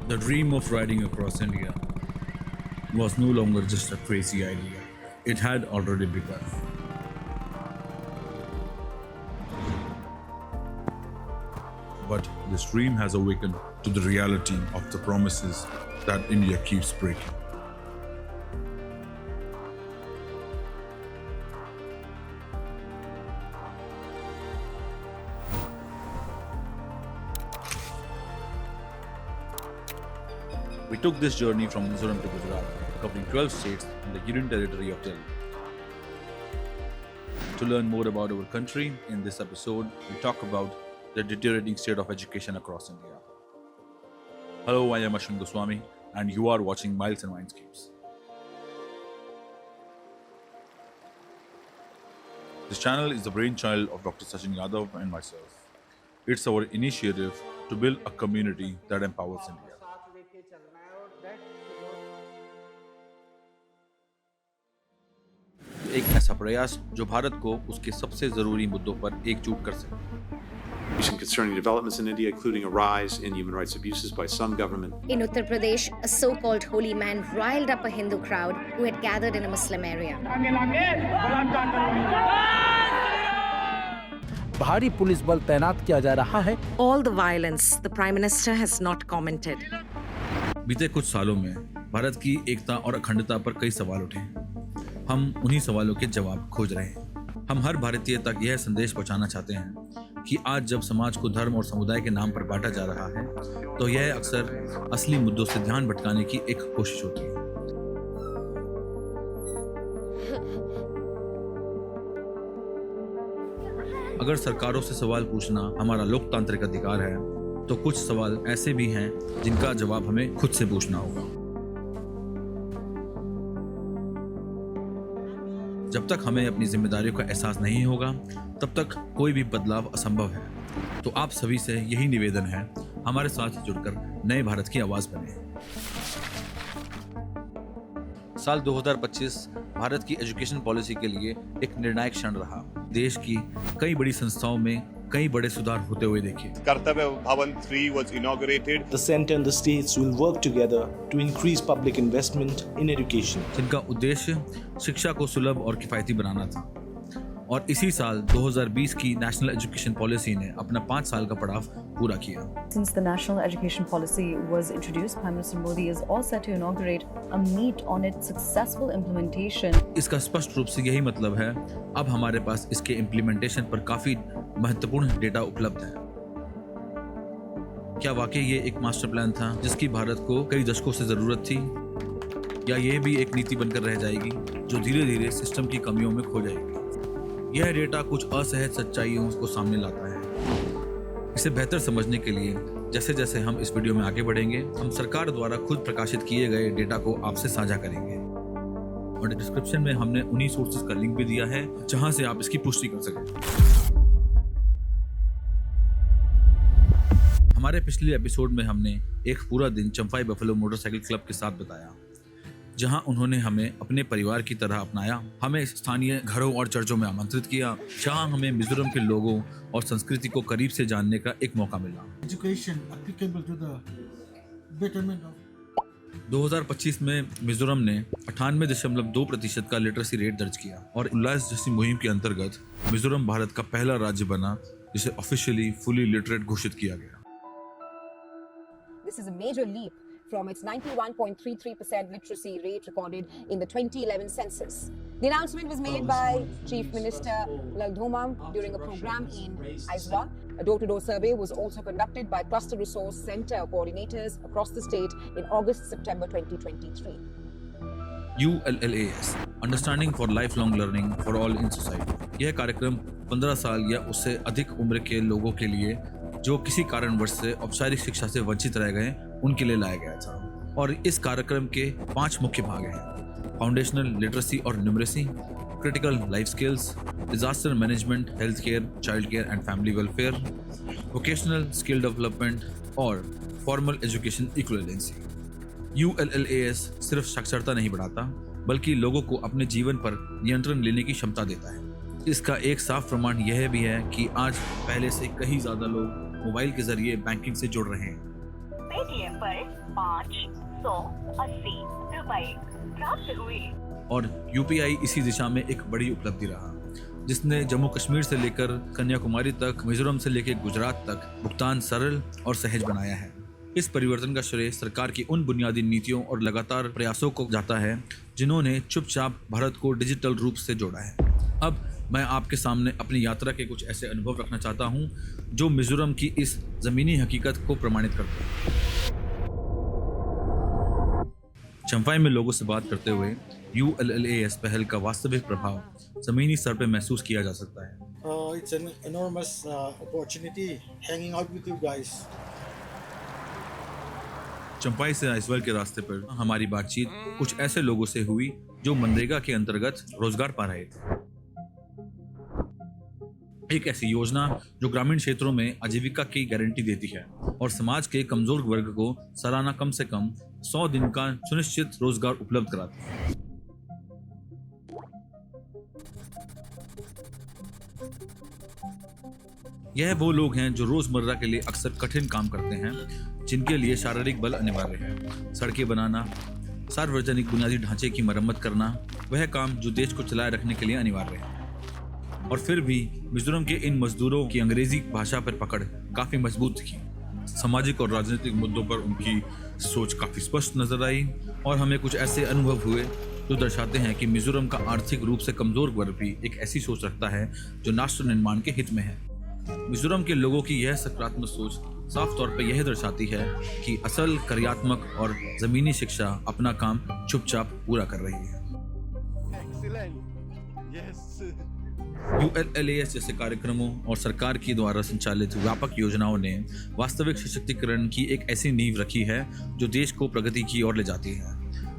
The dream of riding across India was no longer just a crazy idea. It had already begun. But this dream has awakened to the reality of the promises that India keeps breaking. We took this journey from Mizoram to Gujarat, covering 12 states and the Union Territory of Delhi. To learn more about our country, in this episode, we talk about the deteriorating state of education across India. Hello, I am Ashwin Goswami, and you are watching Miles and Mindscapes. This channel is the brainchild of Dr. Sachin Yadav and myself. It's our initiative to build a community that empowers India. एक ऐसा प्रयास जो भारत को उसके सबसे जरूरी मुद्दों पर एकजुट कर सके. Recent concerning developments in India, including a rise in human rights abuses by some government. In Uttar Pradesh, a so-called holy man riled up a Hindu crowd who had gathered in a Muslim area. भारी police बल तैनात किया जा रहा है. All the violence, the Prime Minister has not commented. बीते कुछ सालों में भारत की एकता और अखंडता पर कई सवाल उठे. हम उन्हीं सवालों के जवाब खोज रहे हैं. हम हर भारतीय तक यह संदेश पहुंचाना चाहते हैं कि आज जब समाज को धर्म और समुदाय के नाम पर बांटा जा रहा है, तो यह अक्सर असली मुद्दों से ध्यान भटकाने की एक कोशिश होती है. अगर सरकारों से सवाल पूछना हमारा लोकतांत्रिक अधिकार है, तो कुछ सवाल ऐसे भी हैं जिनका जवाब हमें खुद से पूछना होगा. जब तक हमें अपनी जिम्मेदारियों का एहसास नहीं होगा, तब तक कोई भी बदलाव असंभव है. तो आप सभी से यही निवेदन है, हमारे साथ जुड़कर नए भारत की आवाज बने. साल 2025 भारत की एजुकेशन पॉलिसी के लिए एक निर्णायक क्षण रहा. देश की कई बड़ी संस्थाओं में कई बड़े सुधार होते हुए देखे. Kartavya Bhavan 3 was inaugurated. The center and the states will work together to increase public investment in education. जिनका उद्देश्य शिक्षा को सुलभ और किफायती बनाना था. और इसी साल 2020 की नेशनल एजुकेशन पॉलिसी ने अपना 5 साल का पड़ाव पूरा किया. Since the national education policy was introduced, Prime Minister Modi is all set to inaugurate a meet on its successful implementation. इसका स्पष्ट रूप से यही मतलब है, अब हमारे पास इसके इम्प्लीमेंटेशन पर काफी महत्वपूर्ण डेटा उपलब्ध है. क्या वाकई ये एक मास्टर प्लान था जिसकी भारत को कई दशकों से जरूरत थी, या ये भी एक नीति बनकर रह जाएगी जो धीरे धीरे सिस्टम की कमियों में खो जाएगी? यह डेटा कुछ असहज सच्चाइयों को सामने लाता है. इसे बेहतर समझने के लिए जैसे जैसे हम इस वीडियो में आगे बढ़ेंगे, हम सरकार द्वारा खुद प्रकाशित किए गए डेटा को आपसे साझा करेंगे. और डिस्क्रिप्शन में हमने उन्हीं सोर्सेज का लिंक भी दिया है जहां से आप इसकी पुष्टि कर सकें. हमारे पिछले एपिसोड में हमने एक पूरा दिन चंफाई बफेलो मोटरसाइकिल क्लब के साथ बताया, जहां उन्होंने हमें अपने परिवार की तरह अपनाया, हमें स्थानीय घरों और चर्चों में आमंत्रित किया, जहां हमें मिजोरम के लोगों और संस्कृति को करीब से जानने का एक मौका मिला. 2025 में मिजोरम ने 98.2% का लिटरेसी रेट दर्ज किया और उल्लास जैसी मुहिम के अंतर्गत मिजोरम भारत का पहला राज्य बना जिसे ऑफिशियली फुली लिटरेट घोषित किया गया. This is a major leap from its 91.33% literacy rate recorded in the 2011 census. The announcement was made by Chief Minister Laldhomam during a program in Aizwal. A door-to-door survey was also conducted by Cluster Resource Center coordinators across the state in August-September 2023. ULLAS, Understanding for Lifelong Learning for All in Society. यह कार्यक्रम 15 साल या उससे अधिक उम्र के लोगों के लिए जो किसी कारणवश से औपचारिक शिक्षा से वंचित रह गए, उनके लिए लाया गया था. और इस कार्यक्रम के 5 मुख्य भाग हैं: फाउंडेशनल लिटरेसी और numeracy, critical life skills, disaster management, health care, child care and family welfare, vocational skill development और फॉर्मल एजुकेशन इक्विवेलेंसी. ULLAS सिर्फ साक्षरता नहीं बढ़ाता, बल्कि लोगों को अपने जीवन पर नियंत्रण लेने की क्षमता देता है. इसका एक साफ प्रमाण यह भी है कि आज पहले से कहीं ज्यादा लोग मोबाइल के जरिए बैंकिंग से जुड़ रहे हैं. पेटीएम पर 580 रुपए प्राप्त हुए। और यूपीआई इसी दिशा में एक बड़ी उपलब्धि रहा, जिसने जम्मू कश्मीर से लेकर कन्याकुमारी तक, मिजोरम से लेकर गुजरात तक भुगतान सरल और सहज बनाया है। इस परिवर्तन का श्रेय सरकार की उन बुनियादी नीतियों और लगातार प्रयासों को जाता है जिन्होंने चुपचाप भारत को डिजिटल रूप से जोड़ा है। अब मैं आपके सामने अपनी यात्रा के कुछ ऐसे अनुभव रखना चाहता हूं जो मिजोरम की इस ज़मीनी हकीकत को प्रमाणित करते हैं। चंफाई में लोगों से बात करते हुए ULLAS पहल का वास्तविक प्रभाव ज़मीनी स्तर पर महसूस किया जा सकता है। It's an enormous opportunity hanging out with you guys. Champai से आइजवाल के रास्ते पर हमारी बातचीत कुछ ऐसे लोगों से हुई जो मनरेगा के अंतर्गत रोजगार पा रहे थे। एक ऐसी योजना जो ग्रामीण क्षेत्रों में आजीविका की गारंटी देती है और समाज के कमजोर वर्ग को सालाना कम से कम 100 दिन का सुनिश्चित रोजगार उपलब्ध कराती है। यह वो लोग हैं जो रोजमर्रा के लिए अक्सर कठिन काम करते हैं, जिनके लिए शारीरिक बल अनिवार्य है। सड़कें बनाना, सार्वजनिक बुनियादी ढांचे की मरम्मत करना, वह काम जो देश को चलाए रखने के लिए अनिवार्य है। और फिर भी मिजोरम के इन मजदूरों की अंग्रेजी भाषा पर पकड़ काफी मजबूत थी। सामाजिक और राजनीतिक मुद्दों पर उनकी सोच काफी स्पष्ट नजर आई और हमें कुछ ऐसे अनुभव हुए जो दर्शाते हैं कि मिजोरम का आर्थिक रूप से कमजोर वर्ग भी एक ऐसी सोच रखता है जो राष्ट्र निर्माण के हित में है। मिजोरम के लोगों की यह सकारात्मक सोच साफ तौर पर यह दर्शाती है कि असल कार्यात्मक और जमीनी शिक्षा अपना काम चुपचाप पूरा कर रही है। ULLAS जैसे कार्यक्रमों और सरकार की द्वारा संचालित व्यापक योजनाओं ने वास्तविक सशक्तिकरण की एक ऐसी नींव रखी है जो देश को प्रगति की ओर ले जाती है।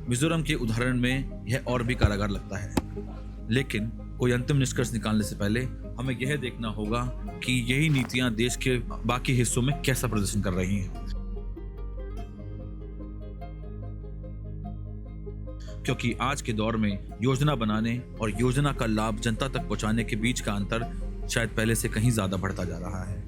मिजोरम के उदाहरण में यह और भी कारागार लगता है, लेकिन कोई अंतिम निष्कर्ष निकालने से पहले हमें यह देखना होगा कि यही नीतियां देश के बाकी हिस्सों में कैसा प्रदर्शन कर रही हैं। क्योंकि आज के दौर में योजना बनाने और योजना का लाभ जनता तक पहुंचाने के बीच का अंतर शायद पहले से कहीं ज्यादा बढ़ता जा रहा है।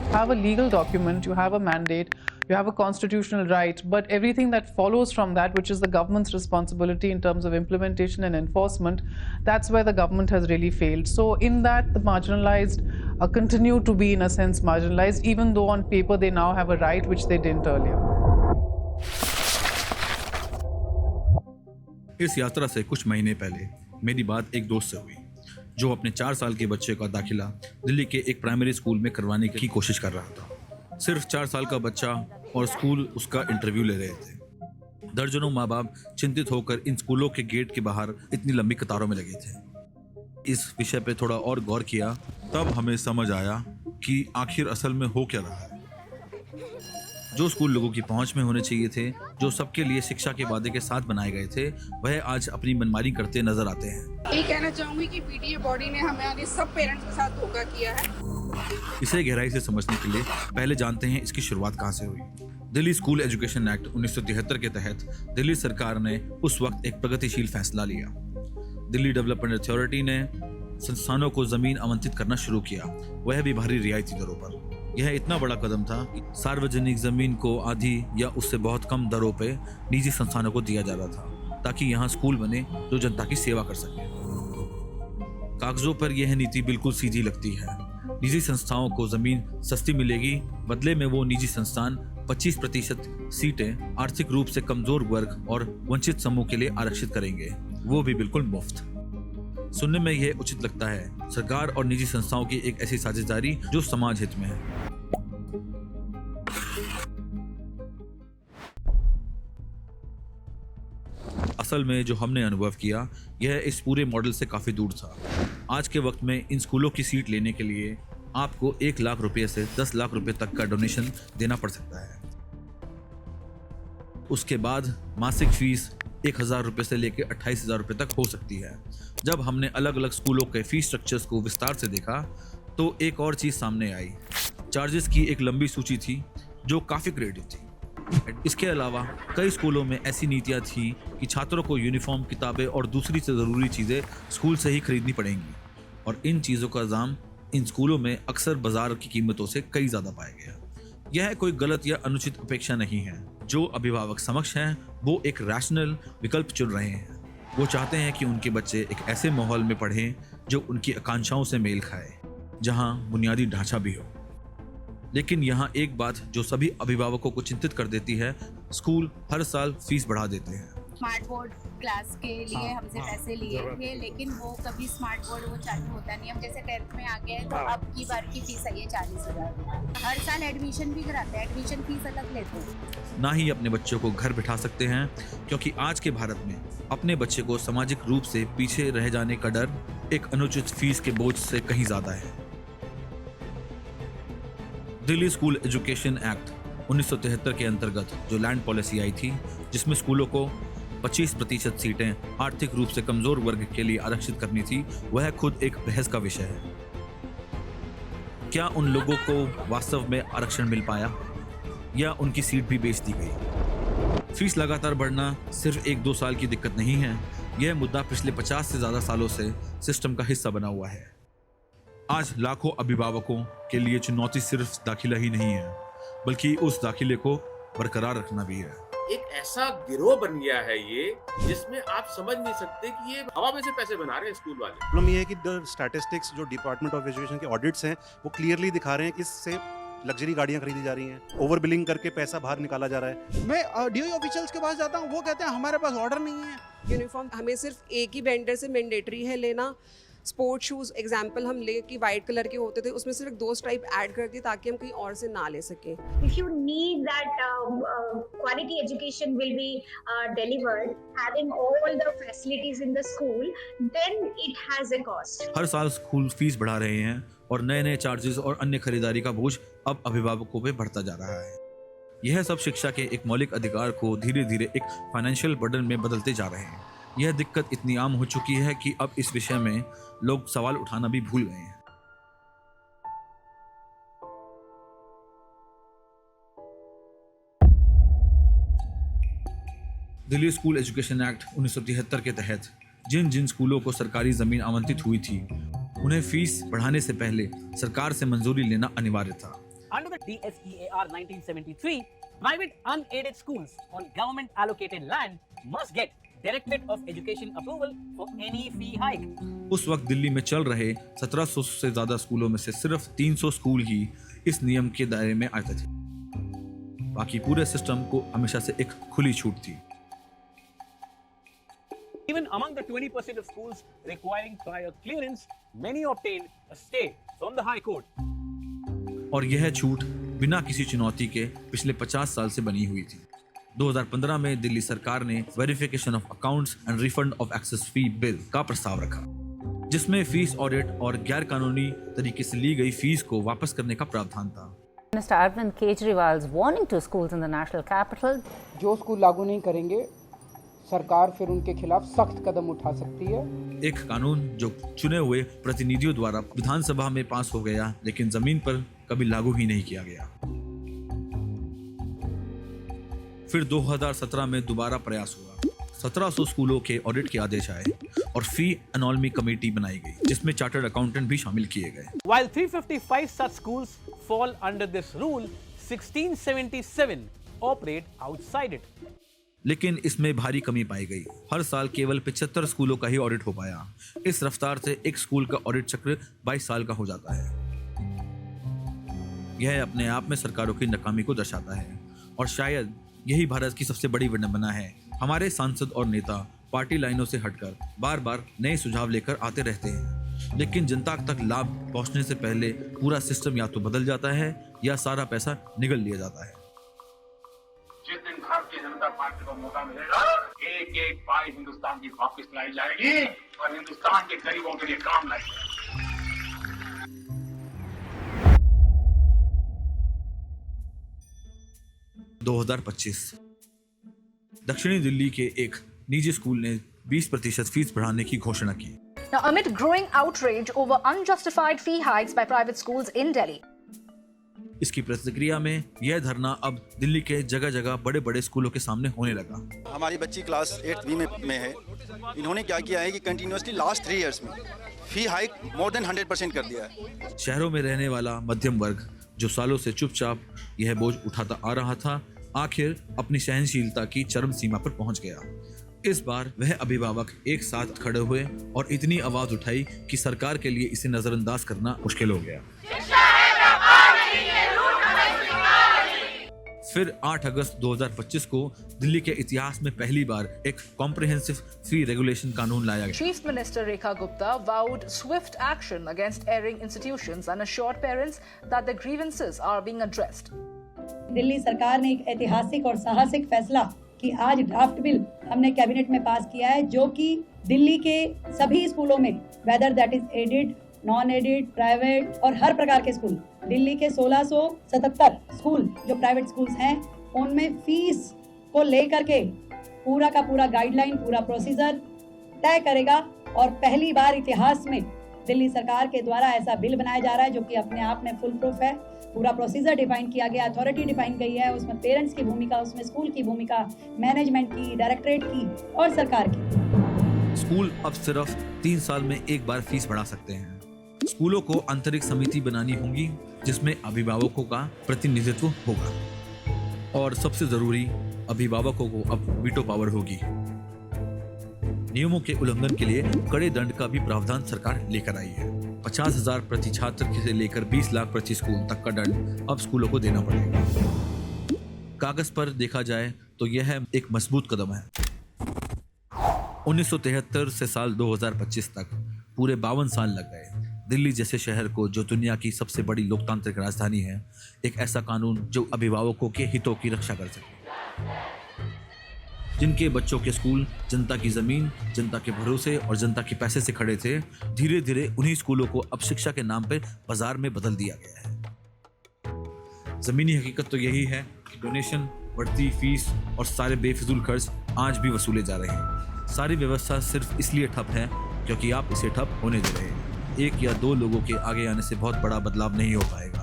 You have a legal document, you have a mandate, you have a constitutional right, but everything that follows from that, which is the government's responsibility in terms of implementation and enforcement, that's where the government has really failed. So in that, the marginalized continue to be in a sense marginalized, even though on paper they now have a right which they didn't earlier. इस यात्रा से कुछ महीने पहले मेरी बात एक दोस्त से हुई जो अपने 4 साल के बच्चे का दाखिला दिल्ली के एक प्राइमरी स्कूल में करवाने की कोशिश कर रहा था। सिर्फ 4 साल का बच्चा और स्कूल उसका इंटरव्यू ले रहे थे। दर्जनों माँ बाप चिंतित होकर इन स्कूलों के गेट के बाहर इतनी लंबी कतारों में लगे थे। इस विषय पे थोड़ा और गौर किया तब हमें समझ आया कि आखिर असल में हो क्या रहा है। जो स्कूल लोगों की पहुंच में होने चाहिए थे, जो सबके लिए शिक्षा के वादे के साथ बनाए गए थे, वह आज अपनी मनमानी करते नजर आते हैं। ये कहना चाहूंगी कि पीटीए बॉडी ने हमारे सब पेरेंट्स के साथ धोखा किया है। इसे गहराई से समझने के लिए पहले जानते हैं इसकी शुरुआत कहां से हुई। दिल्ली स्कूल एजुकेशन एक्ट 1973 के तहत दिल्ली सरकार ने उस वक्त एक प्रगतिशील फैसला लिया। दिल्ली डेवलपमेंट अथॉरिटी ने संस्थानों को जमीन आवंटित करना शुरू किया, वह भी भारी रियायती दरों पर। यह इतना बड़ा कदम था कि सार्वजनिक जमीन को आधी या उससे बहुत कम दरों पे निजी संस्थानों को दिया जा रहा था ताकि यहाँ स्कूल बने जो जनता की सेवा कर सके। कागजों पर यह नीति बिल्कुल सीधी लगती है। निजी संस्थाओं को जमीन सस्ती मिलेगी, बदले में वो निजी संस्थान 25% सीटें आर्थिक रूप से कमजोर वर्ग और वंचित समूह के लिए आरक्षित करेंगे, वो भी बिल्कुल मुफ्त। सुनने में यह उचित लगता है, सरकार और निजी संस्थाओं की एक ऐसी साझेदारी जो समाज हित में है। असल में जो हमने अनुभव किया यह इस पूरे मॉडल से काफी दूर था। आज के वक्त में इन स्कूलों की सीट लेने के लिए आपको 1 लाख रुपए से 10 लाख रुपए तक का डोनेशन देना पड़ सकता है। उसके बाद मासिक फीस 1,000 रुपए से लेकर 28,000 रुपए तक हो सकती है। जब हमने अलग अलग स्कूलों के फीस स्ट्रक्चर्स को विस्तार से देखा तो एक और चीज सामने आई। चार्जेस की एक लंबी सूची थी जो काफी क्रिएटिव थी। इसके अलावा कई स्कूलों में ऐसी नीतियां थी कि छात्रों को यूनिफॉर्म, किताबें और दूसरी से ज़रूरी चीज़ें स्कूल से ही खरीदनी पड़ेंगी और इन चीज़ों का दाम इन स्कूलों में अक्सर बाजार की कीमतों से कई ज़्यादा पाया गया। यह कोई गलत या अनुचित अपेक्षा नहीं है। जो अभिभावक समक्ष हैं वो एक रैशनल विकल्प चुन रहे हैं। वो चाहते हैं कि उनके बच्चे एक ऐसे माहौल में पढ़ें जो उनकी आकांक्षाओं से मेल खाए, जहां बुनियादी ढांचा भी हो। लेकिन यहाँ एक बात जो सभी अभिभावकों को चिंतित कर देती है, स्कूल हर साल फीस बढ़ा देते हैं। स्मार्ट बोर्ड क्लास के लिए हमसे पैसे लिए थे, लेकिन वो कभी स्मार्ट बोर्ड वो चालू होता नहीं। हम जैसे 10th में आ गए तो अब की बार की फीस आई है 40,000। हर साल एडमिशन भी कराते हैं, एडमिशन फीस अलग लेते हैं। ना ही अपने बच्चों को घर बिठा सकते हैं, क्योंकि आज के भारत में अपने बच्चे को सामाजिक रूप से पीछे रह जाने का डर एक अनुचित फीस के बोझ से कहीं ज्यादा है। दिल्ली स्कूल एजुकेशन एक्ट 1973 के अंतर्गत जो लैंड पॉलिसी आई थी, जिसमें स्कूलों को 25% सीटें आर्थिक रूप से कमजोर वर्ग के लिए आरक्षित करनी थी, वह खुद एक बहस का विषय है। क्या उन लोगों को वास्तव में आरक्षण मिल पाया या उनकी सीट भी बेच दी गई? फीस लगातार बढ़ना सिर्फ 1-2 साल की दिक्कत नहीं है। यह मुद्दा पिछले 50 से ज्यादा सालों से सिस्टम का हिस्सा बना हुआ है। आज लाखों अभिभावकों के लिए चुनौती सिर्फ दाखिला ही नहीं है, बल्कि उस दाखिले को बरकरार रखना भी है। एक ऐसा गिरोह बन गया है ये, जिसमें आप समझ नहीं सकते कि ये हवा में से पैसे बना रहे हैं स्कूल वाले। प्रॉब्लम ये है कि द स्टैटिस्टिक्स जो डिपार्टमेंट ऑफ एजुकेशन के ऑडिट्स हैं, वो क्लियरली दिखा रहे हैं कि इससे लग्जरी गाड़ियां खरीदी जा रही हैं, ओवर बिलिंग करके पैसा बाहर निकाला जा रहा है। मैं डीओ ऑफिशियल्स के पास जाता हूँ, वो कहते हैं हमारे पास ऑर्डर नहीं है। यूनिफॉर्म हमें सिर्फ एक ही वेंडर से मैंडेटरी है लेना। स्पोर्ट शूज़ एग्जाम्पल हम ले कि वाइट कलर के होते थे, उसमें सिर्फ 2 स्ट्राइप ऐड कर दी ताकि हम कहीं और से ना ले सकें। If you need that quality education will be delivered, having all the facilities in the school, then it has a cost. हर साल स्कूल फीस बढ़ा रहे हैं और नए नए चार्जेस और अन्य खरीदारी का बोझ अब अभिभावकों पे बढ़ता जा रहा है। यह सब शिक्षा के एक मौलिक अधिकार को धीरे धीरे एक फाइनेंशियल बर्डन में बदलते जा रहे हैं। यह दिक्कत इतनी आम हो चुकी है कि अब इस विषय में लोग सवाल उठाना भी भूल गए हैं। दिल्ली स्कूल एजुकेशन एक्ट 1973 के तहत जिन जिन स्कूलों को सरकारी जमीन आवंटित हुई थी, उन्हें फीस बढ़ाने से पहले सरकार से मंजूरी लेना अनिवार्य था। Under the DSEAR 1973, private unaided schools on government allocated land must get Directorate of Education approval for any fee hike. उस वक्त दिल्ली में चल रहे 1700 से ज्यादा स्कूलों में से सिर्फ 300 स्कूल ही इस नियम के दायरे में आते थे। बाकी पूरे सिस्टम को हमेशा से एक खुली छूट थी। Even among the 20% of schools requiring prior clearance, many obtained a stay from the High Court. और यह छूट बिना किसी चुनौती के पिछले 50 साल से बनी हुई थी। 2015 में दिल्ली सरकार ने verification of accounts and refund of excess fee bill का प्रस्ताव रखा, जिसमें फीस ऑडिट और गैर कानूनी तरीके से ली गई फीस को वापस करने का प्रावधान था। Minister Arvind Kejriwal's warning to schools in the national capital. जो स्कूल लागू नहीं करेंगे, सरकार फिर उनके खिलाफ सख्त कदम उठा सकती है। एक कानून जो चुने हुए प्रतिनिधियों द्वारा विधानसभा में पास हो गया, लेकिन जमीन पर कभी लागू ही नहीं किया गया। फिर 2017 में दोबारा प्रयास हुआ। 1700 स्कूलों के ऑडिट के आदेश आए और फी एनॉलमी कमेटी बनाई गई, जिसमें चार्टर्ड अकाउंटेंट भी शामिल किए गए। While 355 such schools fall under this rule, 1677 operate outside it. लेकिन इसमें भारी कमी पाई गई। हर साल केवल 75 स्कूलों का ही ऑडिट हो पाया। इस रफ्तार से एक स्कूल का ऑडिट चक्र 22 साल का हो जाता है। यह अपने आप में सरकारों की नाकामी को दर्शाता है और शायद यही भारत की सबसे बड़ी विडंबना है। हमारे सांसद और नेता पार्टी लाइनों से हटकर बार बार नए सुझाव लेकर आते रहते हैं, लेकिन जनता तक लाभ पहुंचने से पहले पूरा सिस्टम या तो बदल जाता है या सारा पैसा निगल लिया जाता है। जिस दिन भारतीय जनता पार्टी को मौका मिलेगा, एक एक पाई हिंदुस्तान की वापस लाई जाएगी और हिंदुस्तान के गरीबों के लिए काम लाई जाएगी। 2025 दक्षिणी दिल्ली के एक निजी स्कूल ने 20% फीस बढ़ाने की घोषणा की। Now, amid growing outrage over unjustified fee hikes by private schools in Delhi, इसकी प्रतिक्रिया में यह धरना अब दिल्ली के जगह जगह बड़े बड़े स्कूलों के सामने होने लगा। हमारी बच्ची क्लास 8वीं में है। इन्होंने क्या किया है कि कंटिन्यूअसली लास्ट 3 इयर्स में फी हाइक मोर देन 100% कर दिया है। शहरों में रहने वाला मध्यम वर्ग जो सालों से चुपचाप यह बोझ उठाता आ रहा था, आखिर अपनी सहनशीलता की चरम सीमा पर पहुंच गया। इस बार वह अभिभावक एक साथ खड़े हुए और इतनी आवाज उठाई कि सरकार के लिए इसे नजरअंदाज करना मुश्किल हो गया। फिर 8 अगस्त 2025 को दिल्ली के इतिहास में पहली बार एक कॉम्प्रिहेंसिव फी रेगुलेशन कानून लाया गया। Chief Minister Rekha Gupta vowed swift action against erring institutions and assured parents that their grievances are being addressed. Delhi सरकार ने एक ऐतिहासिक और साहसिक फैसला कि आज ड्राफ्ट बिल हमने कैबिनेट में पास किया है, जो कि दिल्ली के सभी स्कूलों में, whether that is aided, non aided, private और हर प्रकार के स्कूल, दिल्ली के 1677 स्कूल जो प्राइवेट स्कूल्स हैं, उनमें फीस को लेकर के पूरा का पूरा गाइडलाइन, पूरा प्रोसीजर तय करेगा। और पहली बार इतिहास में दिल्ली सरकार के द्वारा ऐसा बिल बनाया जा रहा है जो कि अपने आप में फुल प्रूफ है। पूरा प्रोसीजर डिफाइन किया गया, अथॉरिटी डिफाइन गई है, उसमें पेरेंट्स की भूमिका, उसमें स्कूल की भूमिका, मैनेजमेंट की, डायरेक्टरेट की और सरकार की। स्कूल अब सिर्फ 3 साल में एक बार फीस बढ़ा सकते हैं। स्कूलों को आंतरिक समिति बनानी होगी जिसमें अभिभावकों का प्रतिनिधित्व होगा और सबसे जरूरी, अभिभावकों को अब वीटो पावर होगी। नियमों के उल्लंघन के लिए कड़े दंड का भी प्रावधान सरकार लेकर आई है। 50,000 प्रति छात्र से लेकर 20 लाख प्रति स्कूल तक का दंड अब स्कूलों को देना पड़ेगा। कागज पर देखा जाए तो यह एक मजबूत कदम है। 1973 से साल 2025 तक पूरे 52 साल लग गए दिल्ली जैसे शहर को, जो दुनिया की सबसे बड़ी लोकतांत्रिक राजधानी है, एक ऐसा कानून जो अभिभावकों के हितों की रक्षा कर सके। जिनके बच्चों के स्कूल जनता की जमीन, जनता के भरोसे और जनता के पैसे से खड़े थे, धीरे धीरे उन्हीं स्कूलों को अब शिक्षा के नाम पर बाजार में बदल दिया गया है। जमीनी हकीकत तो यही है कि डोनेशन, बढ़ती फीस और सारे बेफिजूल खर्च आज भी वसूले जा रहे हैं। सारी व्यवस्था सिर्फ इसलिए ठप है क्योंकि आप इसे ठप होने दे रहे हैं। एक या दो लोगों के आगे आने से बहुत बड़ा बदलाव नहीं हो पाएगा।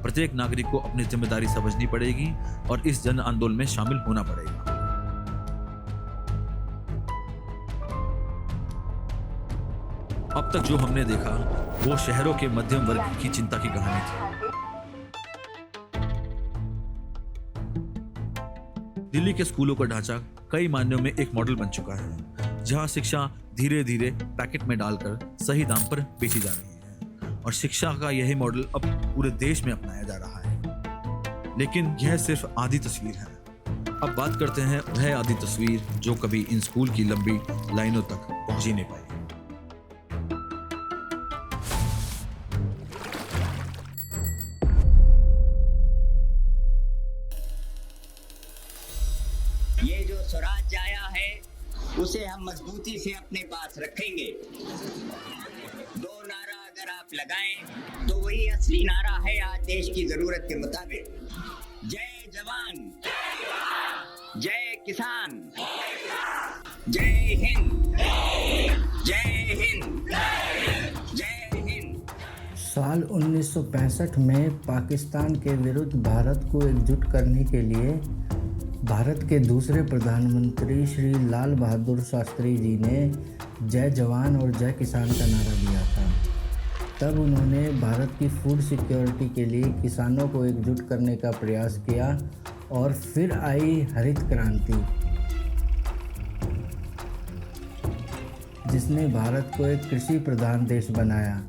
प्रत्येक नागरिक को अपनी जिम्मेदारी समझनी पड़ेगी और इस जन आंदोलन में शामिल होना पड़ेगा। अब तक जो हमने देखा वो शहरों के मध्यम वर्ग की चिंता की कहानी थी। दिल्ली के स्कूलों का ढांचा कई मायनों में एक मॉडल बन चुका है, जहां शिक्षा धीरे धीरे पैकेट में डालकर सही दाम पर बेची जा रही है और शिक्षा का यही मॉडल अब पूरे देश में अपनाया जा रहा है। लेकिन यह सिर्फ आधी तस्वीर है। अब बात करते हैं वह आधी तस्वीर जो कभी इन स्कूल की लंबी लाइनों तक पहुंच ही नहीं पाई। ये जो स्वराज आया है उसे हम मजबूती से अपने पास रखेंगे। 2 नारा अगर आप लगाएं तो वही असली नारा है आज देश की जरूरत के मुताबिक। जय जवान, जय किसान, जय हिंद, जय हिंद, जय हिंद। साल 1965 में पाकिस्तान के विरुद्ध भारत को एकजुट करने के लिए भारत के दूसरे प्रधानमंत्री श्री लाल बहादुर शास्त्री जी ने जय जवान और जय किसान का नारा दिया था। तब उन्होंने भारत की फूड सिक्योरिटी के लिए किसानों को एकजुट करने का प्रयास किया और फिर आई हरित क्रांति, जिसने भारत को एक कृषि प्रधान देश बनाया।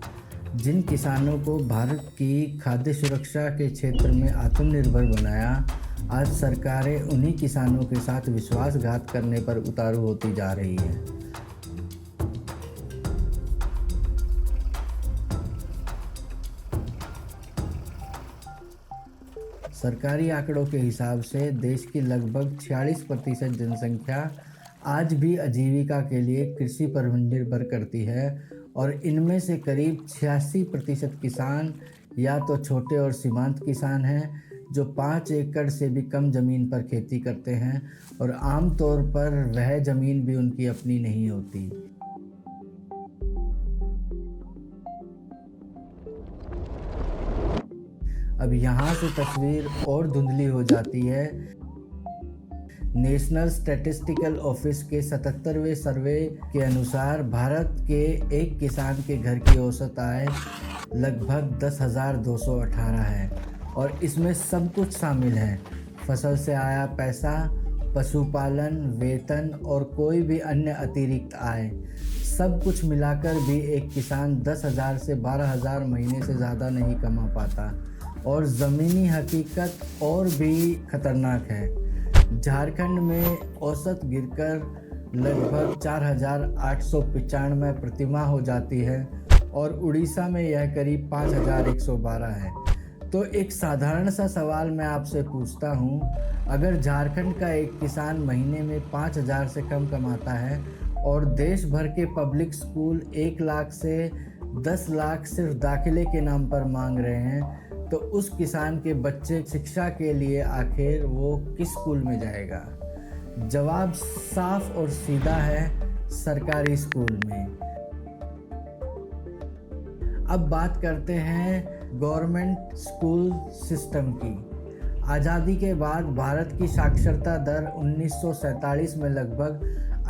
जिन किसानों को भारत की खाद्य सुरक्षा के क्षेत्र में आत्मनिर्भर बनाया, आज सरकारें उन्हीं किसानों के साथ विश्वासघात करने पर उतारू होती जा रही है। सरकारी आंकड़ों के हिसाब से देश की लगभग 46% जनसंख्या आज भी आजीविका के लिए कृषि पर निर्भर करती है और इनमें से करीब 86% किसान या तो छोटे और सीमांत किसान हैं जो 5 एकड़ से भी कम ज़मीन पर खेती करते हैं और आमतौर पर वह ज़मीन भी उनकी अपनी नहीं होती। अब यहाँ से तस्वीर और धुंधली हो जाती है। नेशनल स्टैटिस्टिकल ऑफिस के 77वें सर्वे के अनुसार भारत के एक किसान के घर की औसत आय लगभग 10,218 है और इसमें सब कुछ शामिल है। फसल से आया पैसा, पशुपालन, वेतन और कोई भी अन्य अतिरिक्त आय, सब कुछ मिलाकर भी एक किसान 10,000 से 12,000 महीने से ज़्यादा नहीं कमा पाता। और ज़मीनी हकीकत और भी खतरनाक है। झारखंड में औसत गिरकर लगभग 4,895 प्रतिमाह हो जाती है और उड़ीसा में यह करीब 5,112 है। तो एक साधारण सा सवाल मैं आपसे पूछता हूँ, अगर झारखंड का एक किसान महीने में 5,000 से कम कमाता है और देश भर के पब्लिक स्कूल 1 लाख से 10 लाख सिर्फ दाखिले के नाम पर मांग रहे हैं, तो उस किसान के बच्चे शिक्षा के लिए आखिर वो किस स्कूल में जाएगा? जवाब साफ और सीधा है, सरकारी स्कूल में। अब बात करते हैं गवर्नमेंट स्कूल सिस्टम की। आज़ादी के बाद भारत की साक्षरता दर 1947 में लगभग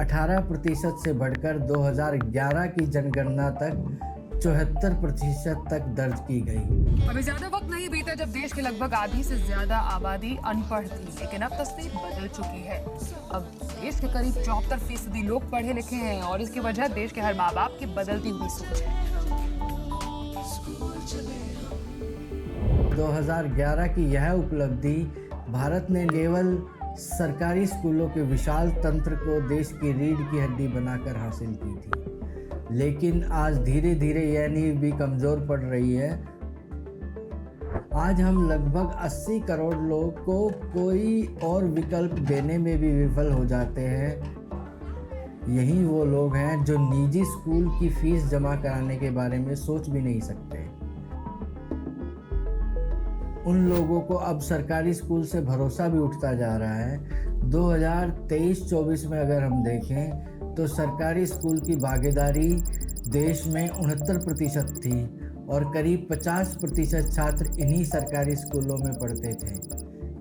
18% से बढ़कर 2011 की जनगणना तक 74% तक दर्ज की गई। अभी ज्यादा वक्त नहीं बीता जब देश के लगभग आधी से ज्यादा आबादी अनपढ़ थी, लेकिन अब तस्वीर बदल चुकी है। अब देश के करीब 74% लोग पढ़े लिखे हैं और इसकी वजह देश के हर माँ बाप की बदलती हुई सोच है। 2011 की यह उपलब्धि भारत ने केवल सरकारी स्कूलों के विशाल तंत्र को देश की रीढ़ की हड्डी बनाकर हासिल की थी, लेकिन आज धीरे धीरे यह नींव भी कमज़ोर पड़ रही है। आज हम लगभग 80 करोड़ लोग को कोई और विकल्प देने में भी विफल हो जाते हैं। यही वो लोग हैं जो निजी स्कूल की फीस जमा कराने के बारे में सोच भी नहीं सकते। उन लोगों को अब सरकारी स्कूल से भरोसा भी उठता जा रहा है। 2023-24 में अगर हम देखें तो सरकारी स्कूल की भागीदारी देश में 69% थी और करीब 50% छात्र इन्हीं सरकारी स्कूलों में पढ़ते थे,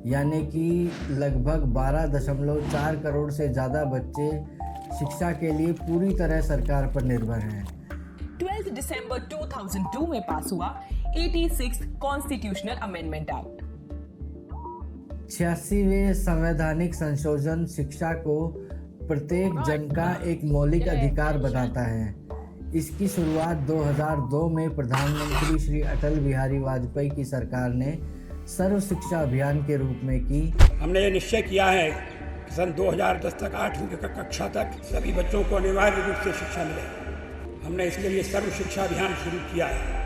यानी कि लगभग 12.4 करोड़ से ज़्यादा बच्चे शिक्षा के लिए पूरी तरह सरकार पर निर्भर हैं। 12 दिसंबर 2002 में पास हुआ 86th कॉन्स्टिट्यूशनल अमेंडमेंट एक्ट। 86वें संवैधानिक संशोधन शिक्षा को प्रत्येक जन का एक मौलिक अधिकार बताता है। इसकी शुरुआत 2002 में प्रधानमंत्री श्री अटल बिहारी वाजपेयी की सरकार ने सर्व शिक्षा अभियान के रूप में की। हमने ये निश्चय किया है कि सन 2010 तक 8वीं कक्षा तक सभी बच्चों को अनिवार्य रूप से शिक्षा मिले। हमने इसके लिए सर्व शिक्षा अभियान शुरू किया है।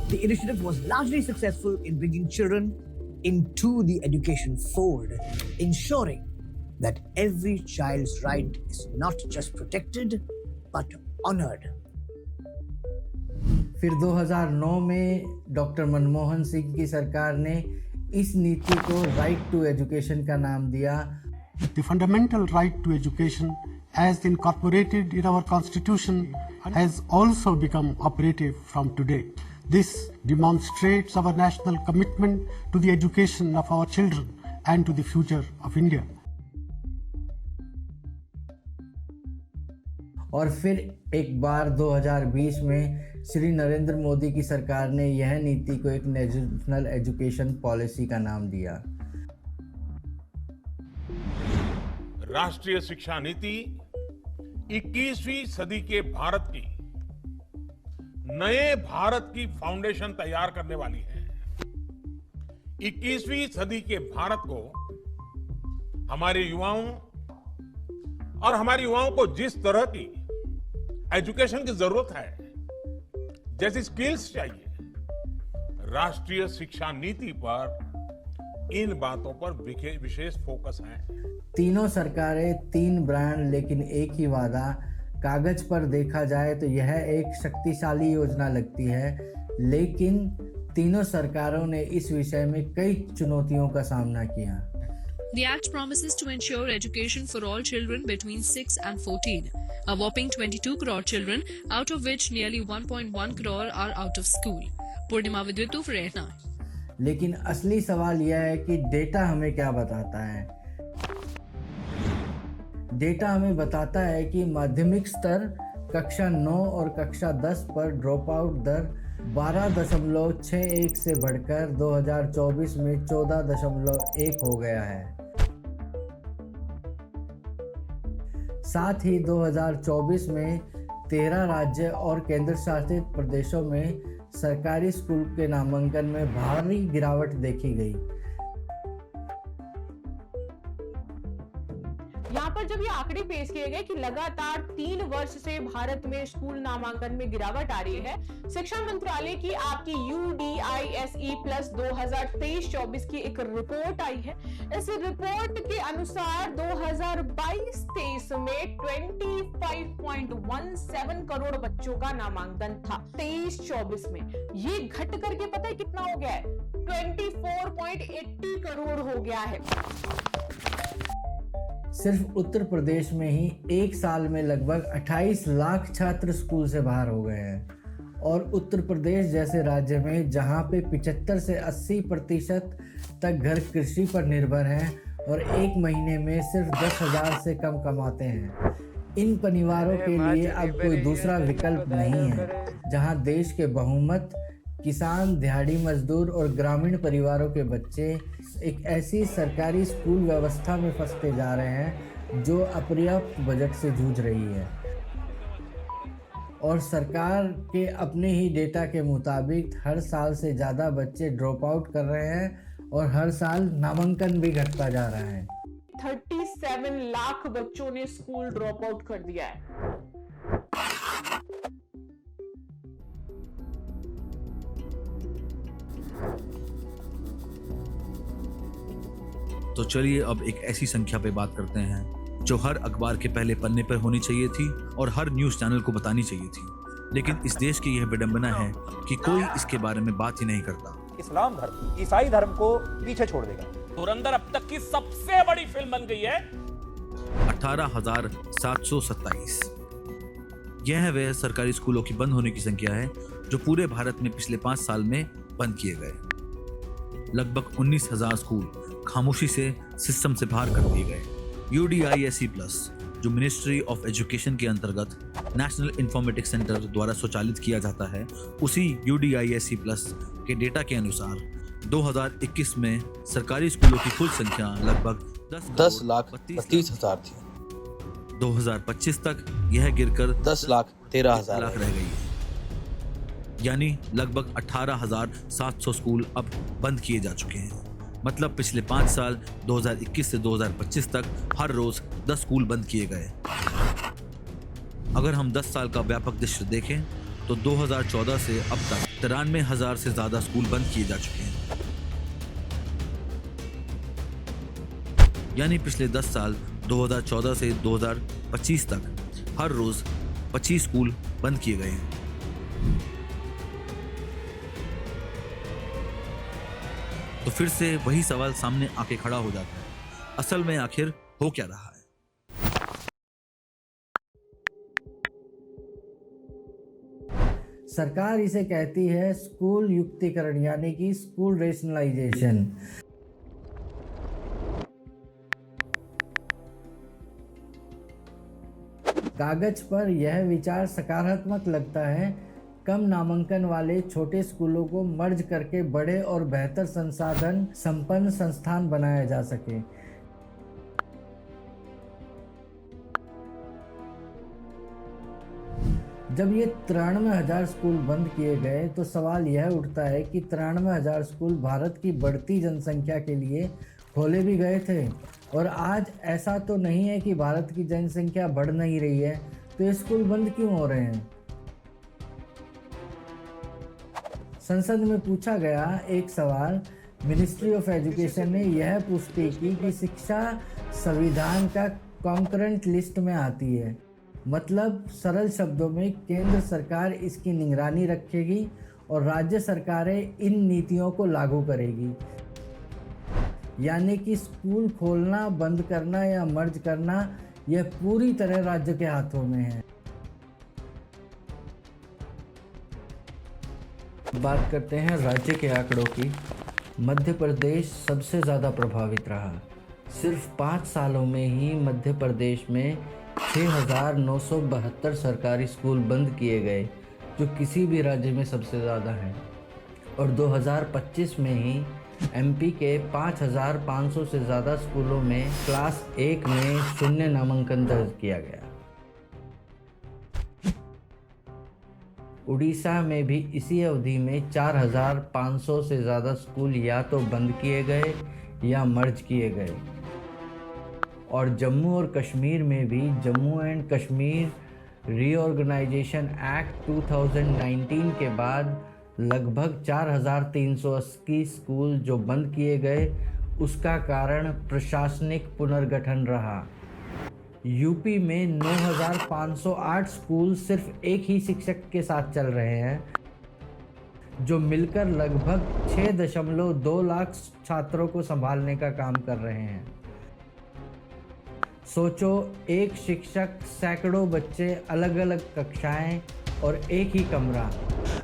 The initiative was largely successful in bringing children into the education fold, ensuring that every child's right is not just protected but honored. फिर 2009 में डॉक्टर मनमोहन सिंह की सरकार ने इस नीति को राइट टू एजुकेशन का नाम दिया। The fundamental right to education, as incorporated in our constitution, has also become operative from today. This demonstrates our national commitment to the education of our children and to the future of India. और फिर एक बार 2020 में श्री नरेंद्र मोदी की सरकार ने यह नीति को एक नेशनल एजुकेशन पॉलिसी का नाम दिया। राष्ट्रीय शिक्षा नीति 21वीं सदी के भारत की नए भारत की फाउंडेशन तैयार करने वाली है। 21वीं सदी के भारत को हमारे युवाओं और हमारे युवाओं को जिस तरह की एजुकेशन की जरूरत है, जैसी स्किल्स चाहिए, राष्ट्रीय शिक्षा नीति पर इन बातों पर विशेष फोकस है। तीनों सरकारें, 3 ब्रांड, लेकिन एक ही वादा। कागज पर देखा जाए तो यह एक शक्तिशाली योजना लगती है, लेकिन तीनों सरकारों ने इस विषय में कई चुनौतियों का सामना किया। The Act promises to ensure education for all children between 6 and 14. A whopping 22 crore children, out of which nearly 1.1 crore are out of school. पूर्णिमा विद्युतु रहना। लेकिन असली सवाल यह है कि डेटा हमें क्या बताता है। डेटा हमें बताता है कि माध्यमिक स्तर कक्षा 9 और कक्षा 10 पर ड्रॉप आउट दर 12.61 से बढ़कर 2024 में 14.1 हो गया है। साथ ही 2024 में 13 राज्य और केंद्र शासित प्रदेशों में सरकारी स्कूल के नामांकन में भारी गिरावट देखी गई। यहाँ पर जब ये आंकड़े पेश किए गए कि लगातार 3 वर्ष से भारत में स्कूल नामांकन में गिरावट आ रही है, शिक्षा मंत्रालय की आपकी UDISE प्लस 2023-24 की एक रिपोर्ट आई है। इस रिपोर्ट के अनुसार 2022-23 में 25.17 करोड़ बच्चों का नामांकन था। 23-24 में ये घट करके पता है कितना हो गया है? 24.80 करोड़ हो गया है। सिर्फ उत्तर प्रदेश में ही एक साल में लगभग 28 लाख छात्र स्कूल से बाहर हो गए हैं। और उत्तर प्रदेश जैसे राज्य में जहां पे 75 से 80% तक घर कृषि पर निर्भर हैं और एक महीने में सिर्फ 10,000 से कम कमाते हैं, इन परिवारों के लिए अब कोई दूसरा विकल्प नहीं है। जहां देश के बहुमत किसान, दिहाड़ी मजदूर और ग्रामीण परिवारों के बच्चे एक ऐसी सरकारी स्कूल व्यवस्था में फंसते जा रहे हैं जो अपर्याप्त बजट से जूझ रही है। और सरकार के अपने ही डेटा के मुताबिक हर साल से ज़्यादा बच्चे ड्रॉप आउट कर रहे हैं और हर साल नामांकन भी घटता जा रहा है। 37 लाख बच्चों ने स्कूल ड्रॉप आउट कर दिया है। तो चलिए अब एक ऐसी संख्या पे बात करते हैं जो हर अखबार के पहले पन्ने पर होनी चाहिए थी और हर न्यूज़ चैनल को बतानी चाहिए थी, लेकिन इस देश की यह विडंबना है कि कोई इसके बारे में बात ही नहीं करता। इस्लाम धर्म ईसाई धर्म को पीछे छोड़ देगा। धुरंधर अब तक की सबसे बड़ी फिल्म बन गई है। 18,727 यह है वह सरकारी स्कूलों की बंद होने की संख्या है जो पूरे भारत में पिछले 5 साल में बंद किए गए। लगभग 19,000 स्कूल खामोशी से सिस्टम से बाहर कर दिए गए। UDISE प्लस जो मिनिस्ट्री ऑफ एजुकेशन के अंतर्गत नेशनल इंफॉर्मेटिक्स सेंटर द्वारा संचालित किया जाता है, उसी UDISE प्लस के डेटा के अनुसार 2021 में सरकारी स्कूलों की कुल संख्या लगभग 10,32,000 थी। 2025 तक यह गिरकर 10,13,000 रह गई है, यानी लगभग 18,700 स्कूल अब बंद किए जा चुके हैं। मतलब पिछले 5 साल 2021 से 2025 तक हर रोज 10 स्कूल बंद किए गए। अगर हम 10 साल का व्यापक दृश्य देखें तो 2014 से अब तक 93,000 से ज्यादा स्कूल बंद किए जा चुके हैं। यानी पिछले 10 साल 2014 से 2025 तक हर रोज 25 स्कूल बंद किए गए हैं। तो फिर से वही सवाल सामने आके खड़ा हो जाता है, असल में आखिर हो क्या रहा है? सरकार इसे कहती है स्कूल युक्तिकरण, यानी कि स्कूल रेशनलाइजेशन। कागज पर यह विचार सकारात्मक लगता है, कम नामांकन वाले छोटे स्कूलों को मर्ज करके बड़े और बेहतर संसाधन संपन्न संस्थान बनाया जा सके। जब ये 93,000 स्कूल बंद किए गए तो सवाल यह उठता है कि 93,000 स्कूल भारत की बढ़ती जनसंख्या के लिए खोले भी गए थे, और आज ऐसा तो नहीं है कि भारत की जनसंख्या बढ़ नहीं रही है, तो ये स्कूल बंद क्यों हो रहे हैं? संसद में पूछा गया एक सवाल, मिनिस्ट्री ऑफ एजुकेशन ने यह पुष्टि की कि शिक्षा संविधान का कॉन्करेंट लिस्ट में आती है। मतलब सरल शब्दों में केंद्र सरकार इसकी निगरानी रखेगी और राज्य सरकारें इन नीतियों को लागू करेगी। यानी कि स्कूल खोलना, बंद करना या मर्ज करना यह पूरी तरह राज्य के हाथों में है। बात करते हैं राज्य के आंकड़ों की। मध्य प्रदेश सबसे ज़्यादा प्रभावित रहा। सिर्फ 5 सालों में ही मध्य प्रदेश में 6,972 सरकारी स्कूल बंद किए गए, जो किसी भी राज्य में सबसे ज़्यादा हैं। और 2025 में ही एमपी के 5,500 से ज़्यादा स्कूलों में क्लास 1 में शून्य नामांकन दर्ज किया गया। उड़ीसा में भी इसी अवधि में 4,500 से ज़्यादा स्कूल या तो बंद किए गए या मर्ज किए गए। और जम्मू और कश्मीर में भी Jammu and Kashmir reorganisation act 2019 के बाद लगभग 4,380 स्कूल जो बंद किए गए, उसका कारण प्रशासनिक पुनर्गठन रहा। यूपी में 9,508 स्कूल सिर्फ एक ही शिक्षक के साथ चल रहे हैं, जो मिलकर लगभग 6.2 लाख छात्रों को संभालने का काम कर रहे हैं। सोचो, एक शिक्षक, सैकड़ों बच्चे, अलग अलग कक्षाएं और एक ही कमरा।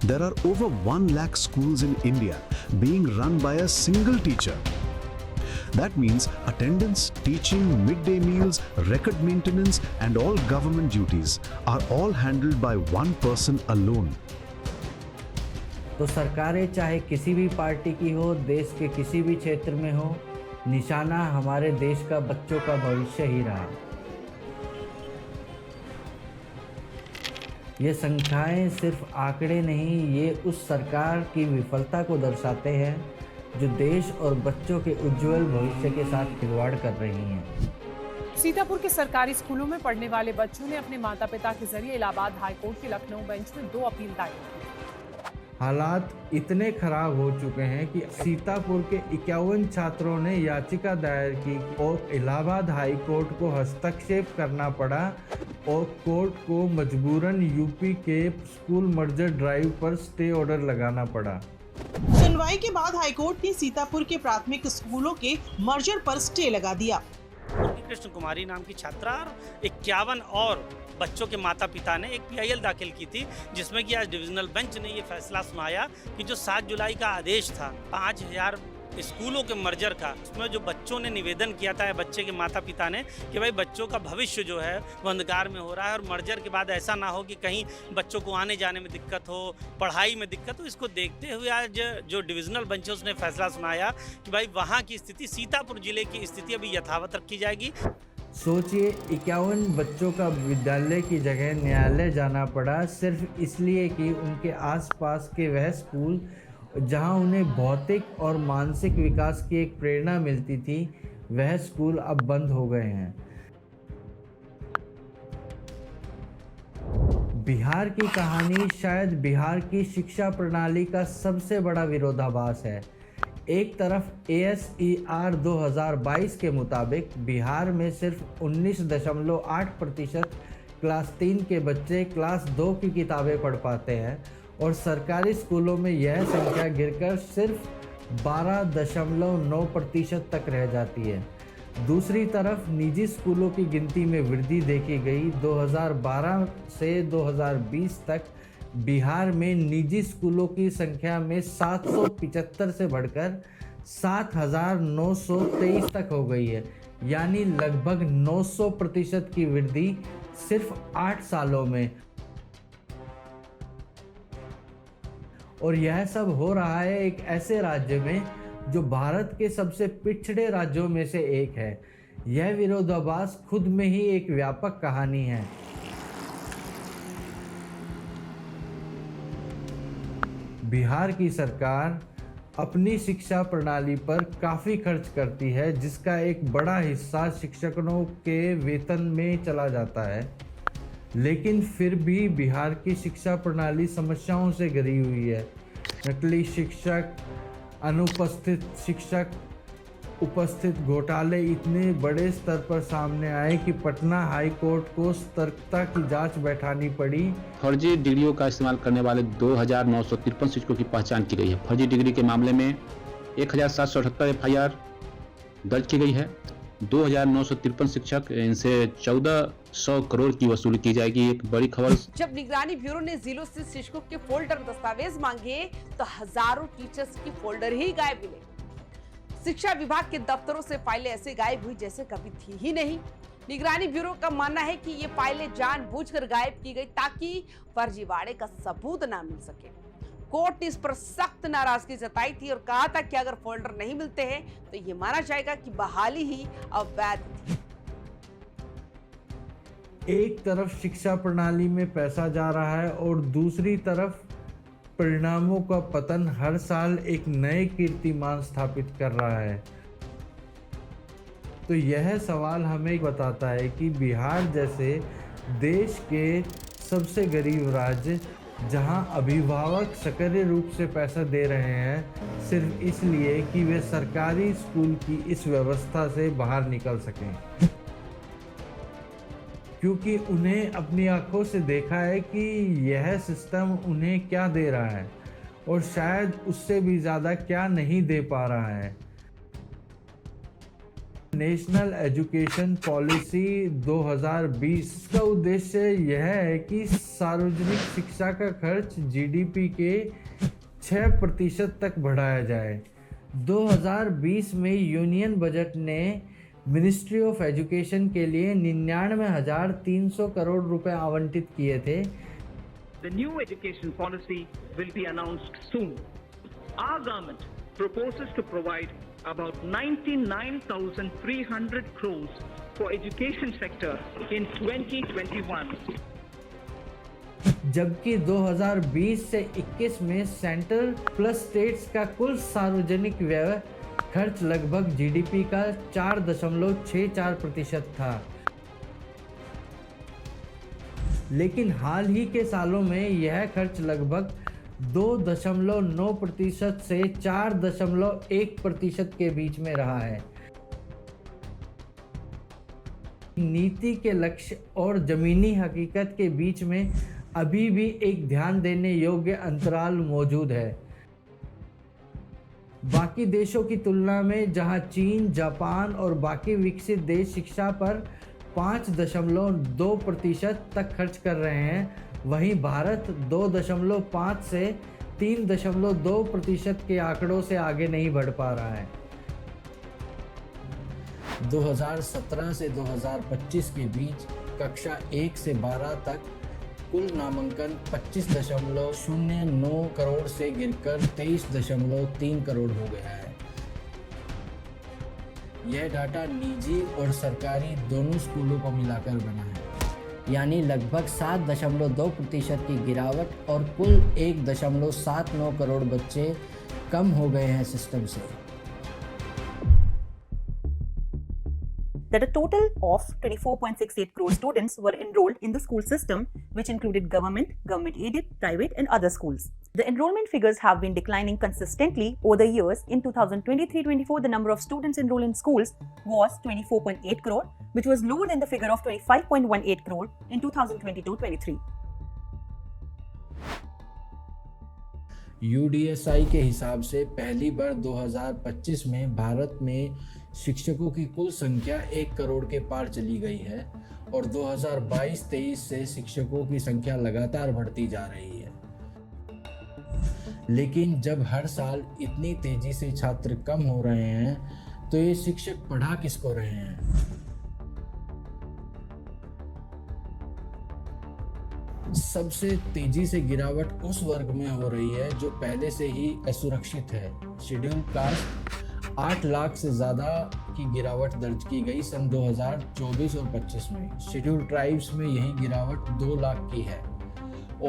There are over 1 lakh schools in India being run by a single teacher. That means attendance, teaching, midday meals, record maintenance and all government duties are all handled by one person alone. तो सरकारें चाहे किसी भी party की हो, देश के किसी भी क्षेत्र में हो, निशाना हमारे देश का बच्चों का भविष्य ही रहा। ये संख्याएं सिर्फ आंकड़े नहीं, ये उस सरकार की विफलता को दर्शाते हैं जो देश और बच्चों के उज्जवल भविष्य के साथ खिलवाड़ कर रही हैं। सीतापुर के सरकारी स्कूलों में पढ़ने वाले बच्चों ने अपने माता पिता के जरिए इलाहाबाद हाईकोर्ट के लखनऊ बेंच में 2 अपील दायर की। हालात इतने खराब हो चुके हैं कि सीतापुर के 51 छात्रों ने याचिका दायर की और इलाहाबाद हाई कोर्ट को हस्तक्षेप करना पड़ा और कोर्ट को मजबूरन यूपी के स्कूल मर्जर ड्राइव पर स्टे ऑर्डर लगाना पड़ा। सुनवाई के बाद हाईकोर्ट ने सीतापुर के प्राथमिक स्कूलों के मर्जर पर स्टे लगा दिया। कृष्ण कुमारी नाम की छात्रा और 51 और बच्चों के माता पिता ने एक पीआईएल दाखिल की थी, जिसमें कि आज डिविजनल बेंच ने ये फैसला सुनाया कि जो 7 जुलाई का आदेश था 5,000 स्कूलों के मर्जर का, उसमें जो बच्चों ने निवेदन किया था, बच्चे के माता पिता ने, कि भाई बच्चों का भविष्य जो है वो अंधकार में हो रहा है और मर्जर के बाद ऐसा ना हो कि कहीं बच्चों को आने जाने में दिक्कत हो, पढ़ाई में दिक्कत हो। इसको देखते हुए आज जो डिविजनल बेंच है उसने फैसला सुनाया कि भाई वहाँ की स्थिति, सीतापुर जिले की स्थिति अभी यथावत रखी जाएगी। सोचिए, 51 बच्चों का विद्यालय की जगह न्यायालय जाना पड़ा सिर्फ इसलिए कि उनके आसपास के वह स्कूल जहां उन्हें भौतिक और मानसिक विकास की एक प्रेरणा मिलती थी, वह स्कूल अब बंद हो गए हैं। बिहार की कहानी शायद बिहार की शिक्षा प्रणाली का सबसे बड़ा विरोधाभास है। एक तरफ ASER 2022 के मुताबिक बिहार में सिर्फ 19.8% क्लास 3 के बच्चे क्लास 2 की किताबें पढ़ पाते हैं और सरकारी स्कूलों में यह संख्या गिरकर सिर्फ 12.9% तक रह जाती है। दूसरी तरफ निजी स्कूलों की गिनती में वृद्धि देखी गई। 2012 से 2020 तक बिहार में निजी स्कूलों की संख्या में 775 से बढ़कर 7,923 तक हो गई है, यानी लगभग 900% की वृद्धि सिर्फ 8 सालों में। और यह सब हो रहा है एक ऐसे राज्य में जो भारत के सबसे पिछड़े राज्यों में से एक है। यह विरोधाभास खुद में ही एक व्यापक कहानी है। बिहार की सरकार अपनी शिक्षा प्रणाली पर काफ़ी खर्च करती है, जिसका एक बड़ा हिस्सा शिक्षकों के वेतन में चला जाता है, लेकिन फिर भी बिहार की शिक्षा प्रणाली समस्याओं से घिरी हुई है। नकली शिक्षक, अनुपस्थित शिक्षक, उपस्थित घोटाले इतने बड़े स्तर पर सामने आए कि पटना हाई कोर्ट को सतर्कता की जांच बैठानी पड़ी। फर्जी डिग्रियों का इस्तेमाल करने वाले 2,953 शिक्षकों की पहचान की गई है। फर्जी डिग्री के मामले में 1,778 FIR दर्ज की गई है। 2,953 शिक्षक, इनसे 1,400 करोड़ की वसूली की जाएगी। एक बड़ी खबर। जब निगरानी ब्यूरो ने जिलों से शिक्षकों के फोल्डर दस्तावेज मांगे तो हजारों टीचर्स की फोल्डर ही गायब मिले। शिक्षा विभाग के दफ्तरों से फाइलें ऐसे गायब हुई जैसे कभी थी ही नहीं। निगरानी ब्यूरो का मानना है कि ये फाइलें जानबूझकर गायब की गई ताकि फर्जीवाड़े का सबूत ना मिल सके। कोर्ट ने इस पर सख्त नाराजगी जताई थी और कहा था कि अगर फोल्डर नहीं मिलते हैं तो ये माना जाएगा कि बहाली ही अवैध थी। एक तरफ शिक्षा प्रणाली में पैसा जा रहा है और दूसरी तरफ परिणामों का पतन हर साल एक नए कीर्तिमान स्थापित कर रहा है। तो यह सवाल हमें बताता है कि बिहार जैसे देश के सबसे गरीब राज्य, जहां अभिभावक सक्रिय रूप से पैसा दे रहे हैं सिर्फ इसलिए कि वे सरकारी स्कूल की इस व्यवस्था से बाहर निकल सकें, क्योंकि उन्हें अपनी आंखों से देखा है कि यह सिस्टम उन्हें क्या दे रहा है और शायद उससे भी ज़्यादा क्या नहीं दे पा रहा है। नेशनल एजुकेशन पॉलिसी 2020 का उद्देश्य यह है कि सार्वजनिक शिक्षा का खर्च जीडीपी के 6% तक बढ़ाया जाए। 2020 में यूनियन बजट ने मिनिस्ट्री ऑफ एजुकेशन के लिए 99,300 करोड़ रुपए आवंटित किए थे। The new education policy will be announced soon. Our government proposes to provide about 99,300 crores for education sector in 2021. जबकि 2020 से 21 में सेंटर प्लस स्टेट्स का कुल सार्वजनिक व्यय खर्च लगभग जीडीपी का 4.64% था। लेकिन हाल ही के सालों में यह खर्च लगभग 2.9% से 4.1% के बीच में रहा है। नीति के लक्ष्य और जमीनी हकीकत के बीच में अभी भी एक ध्यान देने योग्य अंतराल मौजूद है। बाकी देशों की तुलना में जहां चीन, जापान और बाकी विकसित देश शिक्षा पर 5.2% तक खर्च कर रहे हैं, वहीं भारत 2.5 से 3.2% के आंकड़ों से आगे नहीं बढ़ पा रहा है। 2017 से 2025 के बीच कक्षा 1 से 12 तक कुल नामांकन 25.09 करोड़ से गिरकर 23.3 करोड़ हो गया है। यह डाटा निजी और सरकारी दोनों स्कूलों को मिलाकर बना है, यानी लगभग 7.2% की गिरावट और कुल 1.79 करोड़ बच्चे कम हो गए हैं सिस्टम से। That a total of 24.68 crore students were enrolled in the school system, which included government, government-aided, private and other schools. The enrollment figures have been declining consistently over the years. In 2023-24, the number of students enrolled in schools was 24.8 crore, which was lower than the figure of 25.18 crore in 2022-23. UDSI के हिसाब से पहली बार 2025 में भारत में शिक्षकों की कुल संख्या 1 करोड़ के पार चली गई है और 2022-23 से शिक्षकों की संख्या लगातार बढ़ती जा रही है। लेकिन जब हर साल इतनी तेजी से छात्र कम हो रहे हैं तो ये शिक्षक पढ़ा किसको रहे हैं? सबसे तेजी से गिरावट उस वर्ग में हो रही है जो पहले से ही असुरक्षित है। शेड्यूल कास्ट 8 लाख से ज़्यादा की गिरावट दर्ज की गई सन 2024 और 25 में। शेड्यूल ट्राइब्स में यही गिरावट 2 लाख की है।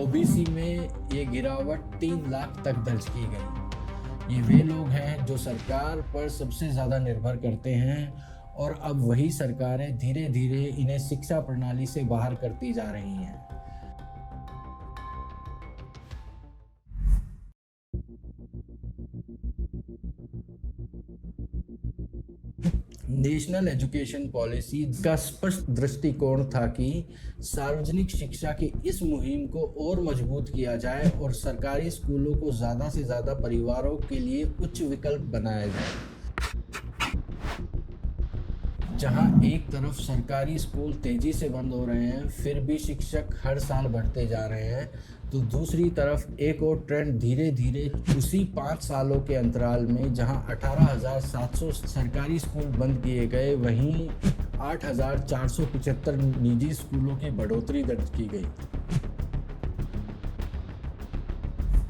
ओबीसी में ये गिरावट 3 लाख तक दर्ज की गई। ये वे लोग हैं जो सरकार पर सबसे ज़्यादा निर्भर करते हैं और अब वही सरकारें धीरे धीरे इन्हें शिक्षा प्रणाली से बाहर करती जा रही हैं। नेशनल एजुकेशन पॉलिसी का स्पष्ट दृष्टिकोण था कि सार्वजनिक शिक्षा की इस मुहिम को और मजबूत किया जाए और सरकारी स्कूलों को ज़्यादा से ज़्यादा परिवारों के लिए उच्च विकल्प बनाया जाए। जहां एक तरफ सरकारी स्कूल तेजी से बंद हो रहे हैं, फिर भी शिक्षक हर साल बढ़ते जा रहे हैं, तो दूसरी तरफ एक और ट्रेंड धीरे धीरे उसी 5 सालों के अंतराल में जहां 18,700 सरकारी स्कूल बंद किए गए, वहीं 8,475 निजी स्कूलों की बढ़ोतरी दर्ज की गई।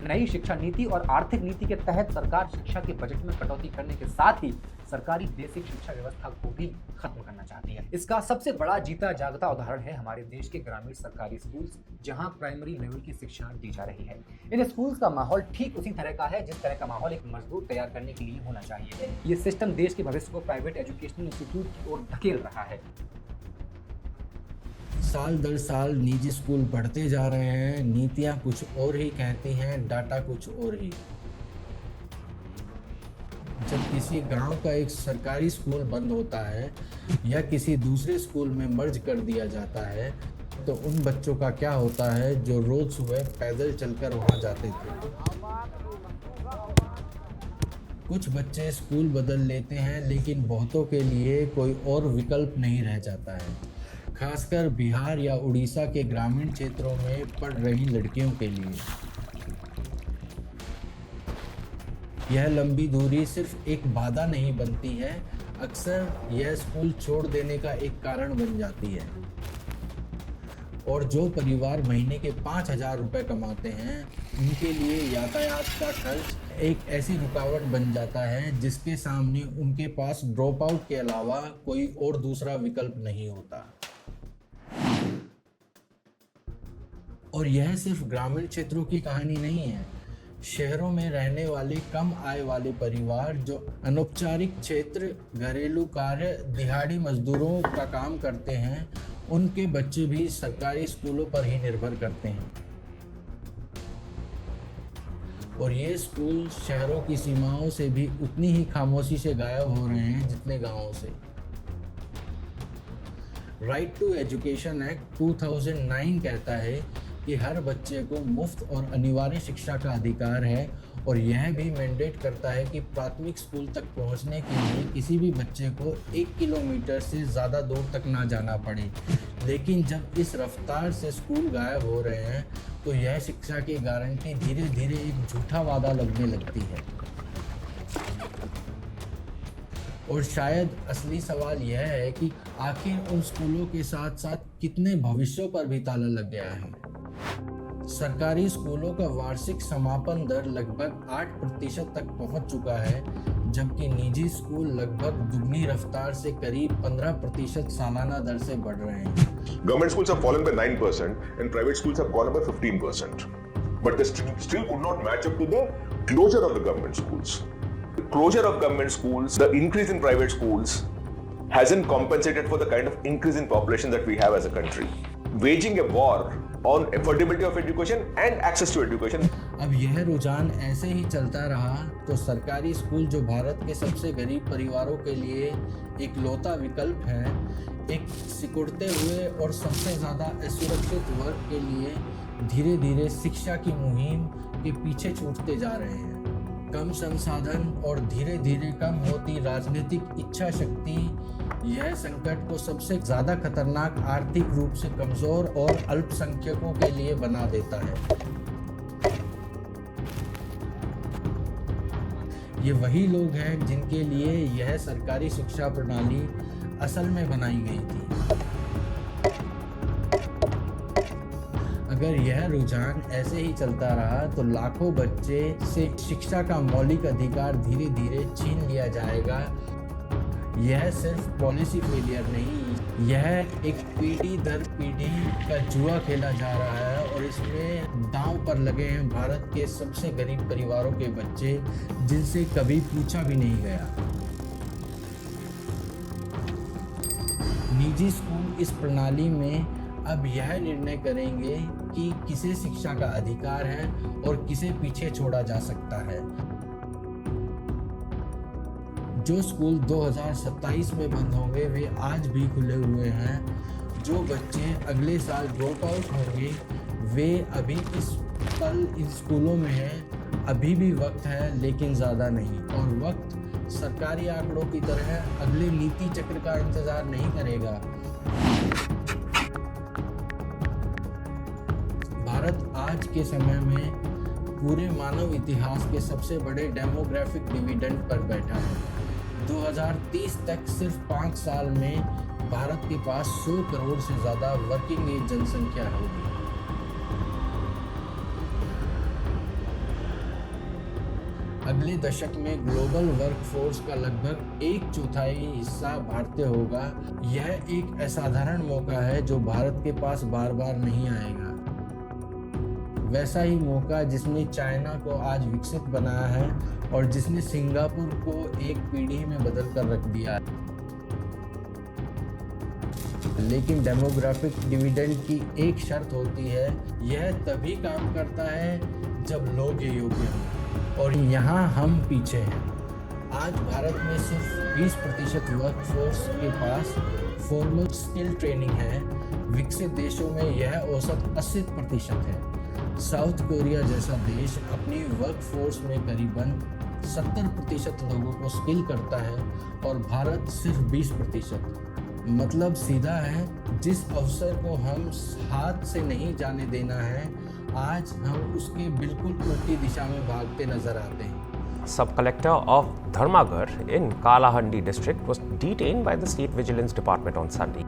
नई शिक्षा नीति और आर्थिक नीति के तहत सरकार शिक्षा के बजट में कटौती करने के साथ ही सरकारी बेसिक शिक्षा व्यवस्था को भी खत्म करना चाहती है। इसका सबसे बड़ा जीता जागता उदाहरण है हमारे देश के ग्रामीण सरकारी स्कूल, जहां प्राइमरी लेवल की शिक्षा दी जा रही है। इन स्कूल्स का माहौल ठीक उसी तरह का है जिस तरह का माहौल एक मजदूर तैयार करने के लिए होना चाहिए। ये सिस्टम देश के भविष्य को प्राइवेट एजुकेशनल इंस्टीट्यूट की ओर धकेल रहा है। साल दर साल निजी स्कूल बढ़ते जा रहे हैं, नीतियां कुछ और ही कहती हैं, डाटा कुछ और ही। जब किसी गांव का एक सरकारी स्कूल बंद होता है या किसी दूसरे स्कूल में मर्ज कर दिया जाता है, तो उन बच्चों का क्या होता है जो रोज सुबह पैदल चलकर वहां जाते थे। कुछ बच्चे स्कूल बदल लेते हैं, लेकिन बहुतों के लिए कोई और विकल्प नहीं रह जाता है, खासकर बिहार या उड़ीसा के ग्रामीण क्षेत्रों में पढ़ रही लड़कियों के लिए। यह लंबी दूरी सिर्फ एक बाधा नहीं बनती है, अक्सर यह स्कूल छोड़ देने का एक कारण बन जाती है। और जो परिवार महीने के 5,000 रुपये कमाते हैं, उनके लिए यातायात का खर्च एक ऐसी रुकावट बन जाता है जिसके सामने उनके पास ड्रॉप आउट के अलावा कोई और दूसरा विकल्प नहीं होता। और यह सिर्फ ग्रामीण क्षेत्रों की कहानी नहीं है। शहरों में रहने वाले कम आय वाले परिवार जो अनौपचारिक क्षेत्र, घरेलू कार्य, दिहाड़ी मजदूरों का काम करते हैं, उनके बच्चे भी सरकारी स्कूलों पर ही निर्भर करते हैं। और ये स्कूल शहरों की सीमाओं से भी उतनी ही खामोशी से गायब हो रहे हैं जितने गांवों से। राइट टू एजुकेशन एक्ट 2009 कहता है कि हर बच्चे को मुफ्त और अनिवार्य शिक्षा का अधिकार है, और यह भी मैंडेट करता है कि प्राथमिक स्कूल तक पहुंचने के लिए किसी भी बच्चे को 1 किलोमीटर से ज़्यादा दूर तक ना जाना पड़े। लेकिन जब इस रफ्तार से स्कूल गायब हो रहे हैं, तो यह शिक्षा की गारंटी धीरे धीरे एक झूठा वादा लगने लगती है। और शायद असली सवाल यह है कि आखिर उन स्कूलों के साथ साथ कितने भविष्यों पर भी ताला लग गया है। सरकारी स्कूलों का वार्षिक समापन दर लगभग 8% तक पहुंच चुका है, जबकि निजी स्कूल लगभग दुगनी रफ्तार से करीब 15% सालाना दर से बढ़ रहे हैं। Government schools have fallen by 9% and private schools have gone up by 15%. But they still could not match up to the closure of the government schools. The closure of government schools, the increase in private schools hasn't compensated for the kind of increase in population that we have as a country. Waging a war on affordability of education and access to education. अब यह रुझान ऐसे ही चलता रहा तो सरकारी school, जो भारत के सबसे गरीब परिवारों के लिए एक लौता विकल्प है, एक सिकुड़ते हुए और सबसे ज़्यादा असुरक्षित वर्ग के लिए धीरे धीरे शिक्षा की मुहिम के पीछे छूटते जा रहे हैं। कम संसाधन और धीरे धीरे कम होती राजनीतिक इच्छा शक्ति यह संकट को सबसे ज्यादा खतरनाक, आर्थिक रूप से कमजोर और अल्पसंख्यकों के लिए बना देता है। ये वही लोग हैं जिनके लिए यह सरकारी शिक्षा प्रणाली असल में बनाई गई थी। अगर यह रुझान ऐसे ही चलता रहा तो लाखों बच्चे से शिक्षा का मौलिक अधिकार धीरे धीरे छीन लिया जाएगा। यह सिर्फ पॉलिसी फेलियर नहीं, यह एक पीढ़ी दर पीढ़ी का जुआ खेला जा रहा है, और इसमें दांव पर लगे हैं भारत के सबसे गरीब परिवारों के बच्चे, जिनसे कभी पूछा भी नहीं गया। निजी स्कूल इस प्रणाली में अब यह निर्णय करेंगे कि किसे शिक्षा का अधिकार है और किसे पीछे छोड़ा जा सकता है। जो स्कूल 2027 में बंद होंगे वे आज भी खुले हुए हैं। जो बच्चे अगले साल ड्रॉप आउट होंगे वे अभी इस पल इन स्कूलों में हैं। अभी भी वक्त है, लेकिन ज़्यादा नहीं, और वक्त सरकारी आंकड़ों की तरह अगले नीति चक्र का इंतजार नहीं करेगा। भारत आज के समय में पूरे मानव इतिहास के सबसे बड़े डेमोग्राफिक डिविडेंड पर बैठा है। 2030 तक सिर्फ 5 साल में भारत के पास 100 करोड़ से ज़्यादा वर्किंग एज जनसंख्या होगी। अगले दशक में ग्लोबल वर्कफोर्स का लगभग 1/4 हिस्सा भारतीय होगा। यह एक असाधारण मौका है जो भारत के पास बार बार नहीं आएगा। वैसा ही मौका जिसने चाइना को आज विकसित बनाया है और जिसने सिंगापुर को एक पीढ़ी में बदल कर रख दिया है। लेकिन डेमोग्राफिक डिविडेंड की एक शर्त होती है, यह तभी काम करता है जब लोग ये योग्य हों, और यहाँ हम पीछे हैं। आज भारत में सिर्फ 20% वर्कफोर्स के पास फॉर्मल स्किल ट्रेनिंग है। विकसित देशों में यह औसत 80% है। साउथ कोरिया जैसा देश अपनी वर्कफोर्स में करीबन 70% लोगों को स्किल करता है और भारत सिर्फ 20%। मतलब सीधा है, जिस अवसर को हम हाथ से नहीं जाने देना है, आज हम उसके बिल्कुल उल्टी दिशा में भागते नजर आते हैं। Sub Collector of Dharmagar in Kalahandi district was detained by the State Vigilance Department on Sunday.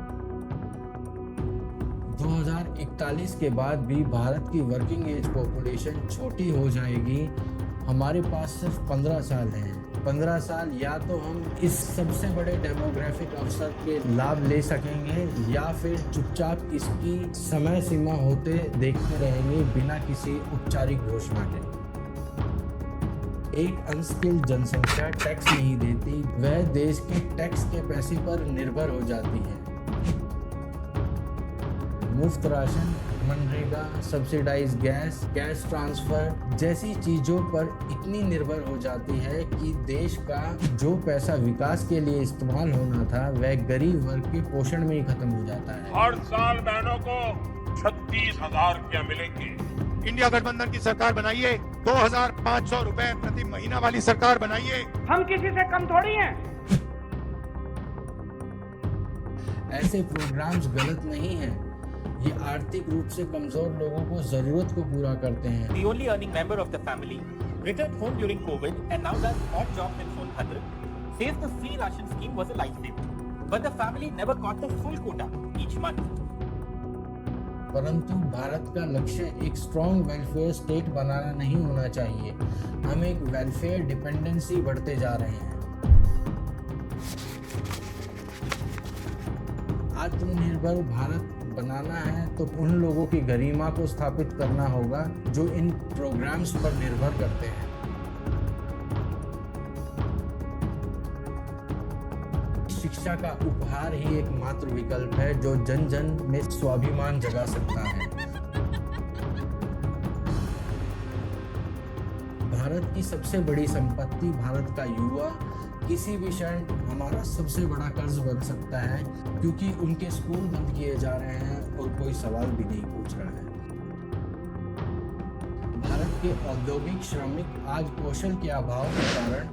2041 के बाद भी भारत की वर्किंग एज पॉपुलेशन छोटी हो जाएगी। हमारे पास सिर्फ 15 साल हैं। 15 साल या तो हम इस सबसे बड़े डेमोग्राफिक अवसर के लाभ ले सकेंगे या फिर चुपचाप इसकी समय सीमा होते देखते रहेंगे बिना किसी औपचारिक घोषणा के। एक अनस्किल्ड जनसंख्या टैक्स नहीं देती, वह देश के टैक्स के पैसे पर निर्भर हो जाती है। मुफ्त राशन, MNREGA, subsidise gas, cash transfer जैसी चीजों पर इतनी निर्भर हो जाती है कि देश का जो पैसा विकास के लिए इस्तेमाल होना था वह गरीब वर्ग के पोषण में ही खत्म हो जाता है। हर साल बहनों को 36,000 रुपया मिलेंगे। इंडिया गठबंधन की सरकार बनाइए, 2,500 रुपए प्रति महीना वाली सरकार बनाइए। हम किसी से कम थोड़ी हैं। ऐसे प्रोग्राम्स गलत नहीं हैं। ये आर्थिक रूप से कमजोर लोगों को जरूरत को पूरा करते हैं। The only earning member of the family returned home during COVID and now does odd jobs in Sonbhadra says the free ration scheme was a lifesaver, but the family never got the full quota each month. परंतु भारत का लक्ष्य एक strong welfare state बनाना नहीं होना चाहिए। हम एक welfare dependency बढ़ते जा रहे हैं। आत्मनिर्भर भारत बनाना है तो उन लोगों की गरिमा को स्थापित करना होगा जो इन प्रोग्राम्स पर निर्भर करते हैं। शिक्षा का उपहार ही एकमात्र विकल्प है जो जन जन में स्वाभिमान जगा सकता है। भारत की सबसे बड़ी संपत्ति भारत का युवा किसी भी क्षण हमारा सबसे बड़ा कर्ज बन सकता है, क्योंकि उनके स्कूल बंद किए जा रहे हैं और कोई सवाल भी नहीं पूछ रहा है। भारत के औद्योगिक श्रमिक आज कौशल के अभाव के कारण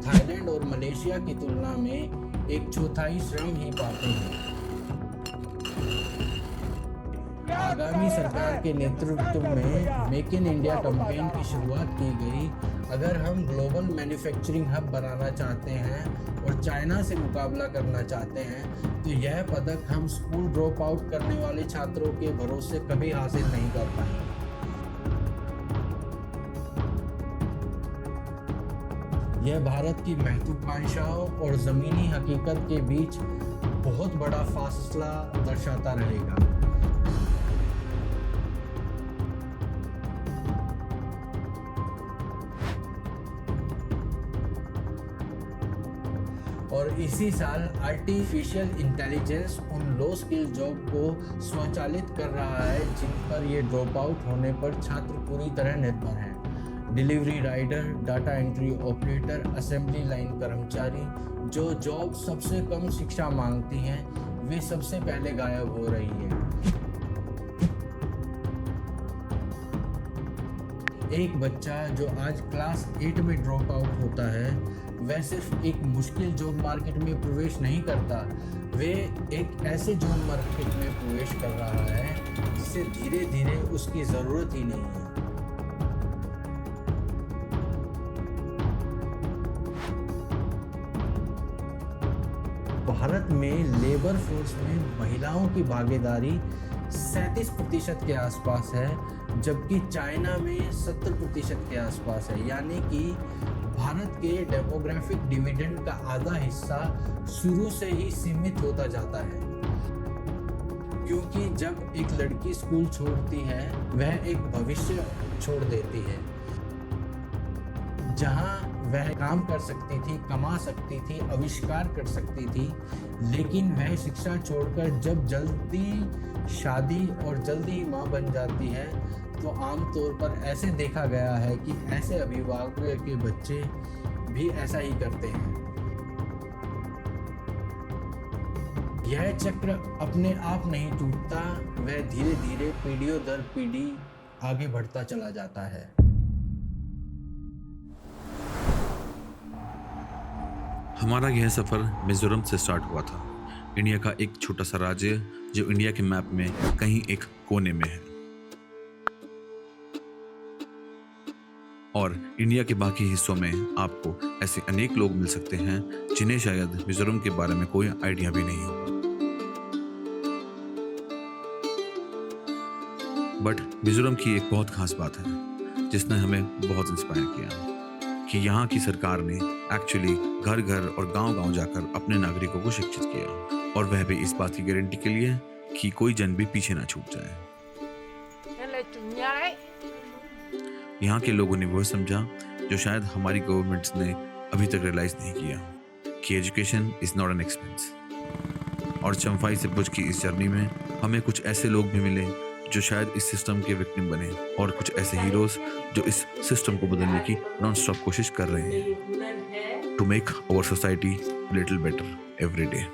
थाईलैंड और मलेशिया की तुलना में 1/4 श्रम ही पाते हैं। आगामी सरकार के नेतृत्व में मेक इन इंडिया कैंपेन की शुरुआत की गई। अगर हम ग्लोबल मैन्युफैक्चरिंग हब बनाना चाहते हैं और चाइना से मुकाबला करना चाहते हैं तो यह पदक हम स्कूल ड्रॉप आउट करने वाले छात्रों के भरोसे कभी हासिल नहीं कर पाएंगे। यह भारत की महत्वाकांक्षाओं और जमीनी हकीकत के बीच बहुत बड़ा फासला दर्शाता रहेगा। और इसी साल आर्टिफिशियल इंटेलिजेंस उन लो स्किल जॉब को स्वचालित कर रहा है जिन पर ये ड्रॉप आउट होने पर छात्र पूरी तरह निर्भर हैं। Delivery rider, data entry operator, assembly line कर्मचारी, जो जॉब सबसे कम शिक्षा मांगती हैं, वे सबसे पहले गायब हो रही हैं। एक बच्चा जो आज क्लास 8 में ड्रॉप आउट होता है वह सिर्फ एक मुश्किल जॉब मार्केट में प्रवेश नहीं करता, वे एक ऐसे जॉब मार्केट में प्रवेश कर रहा है जिसे धीरे धीरे उसकी ज़रूरत ही नहीं है। भारत में लेबर फोर्स में महिलाओं की भागीदारी 37% के आसपास है, जबकि चाइना में 70% के आसपास है। यानी कि भारत के डेमोग्राफिक डिविडेंड का आधा हिस्सा शुरू से ही सीमित होता जाता है, क्योंकि जब एक लड़की स्कूल छोड़ती है वह एक भविष्य छोड़ देती है, जहां वह काम कर सकती थी, कमा सकती थी, आविष्कार कर सकती थी, लेकिन वह शिक्षा छोड़कर जब जल्दी शादी और जल्दी ही माँ बन जाती है तो आमतौर पर ऐसे देखा गया है कि ऐसे अभिभावकों के बच्चे भी ऐसा ही करते हैं। यह चक्र अपने आप नहीं टूटता, वह धीरे धीरे पीढ़ियों दर पीढ़ी आगे बढ़ता चला जाता है। हमारा यह सफ़र मिजोरम से स्टार्ट हुआ था, इंडिया का एक छोटा सा राज्य जो इंडिया के मैप में कहीं एक कोने में है, और इंडिया के बाकी हिस्सों में आपको ऐसे अनेक लोग मिल सकते हैं जिन्हें शायद मिजोरम के बारे में कोई आइडिया भी नहीं होगा। बट मिजोरम की एक बहुत खास बात है जिसने हमें बहुत इंस्पायर किया कि यहाँ की सरकार ने एक्चुअली घर घर और गांव-गांव जाकर अपने नागरिकों को शिक्षित किया, और वह भी इस बात की गारंटी के लिए कि कोई जन भी पीछे ना छूट जाए। यहाँ के लोगों ने वह समझा जो शायद हमारी गवर्नमेंट्स ने अभी तक रियलाइज नहीं किया कि education is not an expense. और चंफाई से भुज की इस जर्नी में हमें कुछ ऐसे लोग भी मिले जो शायद इस सिस्टम के विक्टिम बने, और कुछ ऐसे हीरोज जो इस सिस्टम को बदलने की नॉन स्टॉप कोशिश कर रहे हैं to make our society little better every day.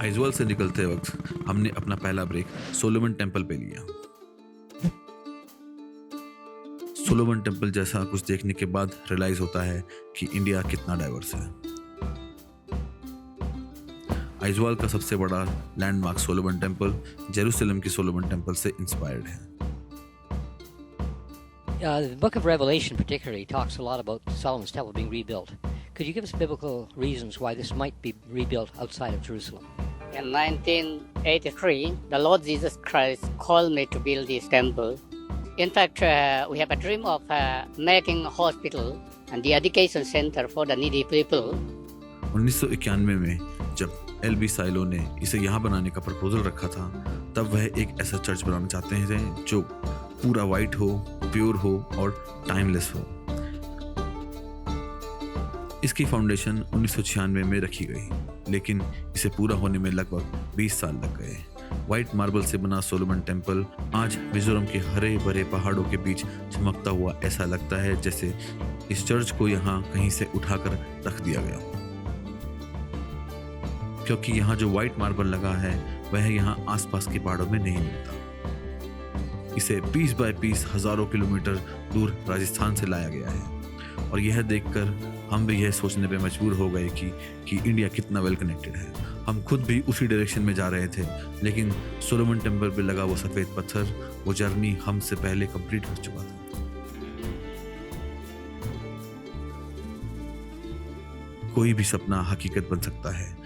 Aizawl से निकलते वक्त हमने अपना पहला ब्रेक सोलोमन टेम्पल पे लिया। सोलोमन टेम्पल जैसा कुछ देखने के बाद रियलाइज होता है कि इंडिया कितना डाइवर्स है। आइजवाल का सबसे बड़ा लैंडमार्क सोलोमन टेम्पल जेरूसलम की सोलोमन टेम्पल से इंस्पायर्ड है। The book of Revelation particularly talks a lot about Solomon's temple being rebuilt. Could you give us biblical reasons why this might be rebuilt outside of Jerusalem? In 1983, the Lord Jesus Christ called me to build this temple. In fact, we have a dream of making a hospital and the education center for the needy people. 1991 में जब LB silo ने इसे यहाँ बनाने का proposal रखा था, तब वह एक ऐसा चर्च बनाना चाहते थे जो पूरा वाइट हो, प्योर हो और टाइमलेस हो। इसकी फाउंडेशन 1996 में रखी गई, लेकिन इसे पूरा होने में लगभग 20 साल लग गए। व्हाइट मार्बल से बना सोलोमन टेम्पल आज मिजोरम के हरे भरे पहाड़ों के बीच चमकता हुआ ऐसा लगता है जैसे इस चर्च को यहाँ कहीं से उठाकर रख दिया गया, क्योंकि यहाँ जो व्हाइट मार्बल लगा है वह यहाँ आसपास के पहाड़ों में नहीं मिलता। इसे पीस बाय पीस हजारों किलोमीटर दूर राजस्थान से लाया गया है, और यह देखकर हम भी यह सोचने पे मजबूर हो गए कि इंडिया कितना वेल कनेक्टेड है। हम खुद भी उसी डायरेक्शन में जा रहे थे, लेकिन सोलोमन टेम्पल पे लगा वो सफेद पत्थर, वो जर्नी हमसे पहले कंप्लीट हो चुका था। कोई भी सपना हकीकत बन सकता है।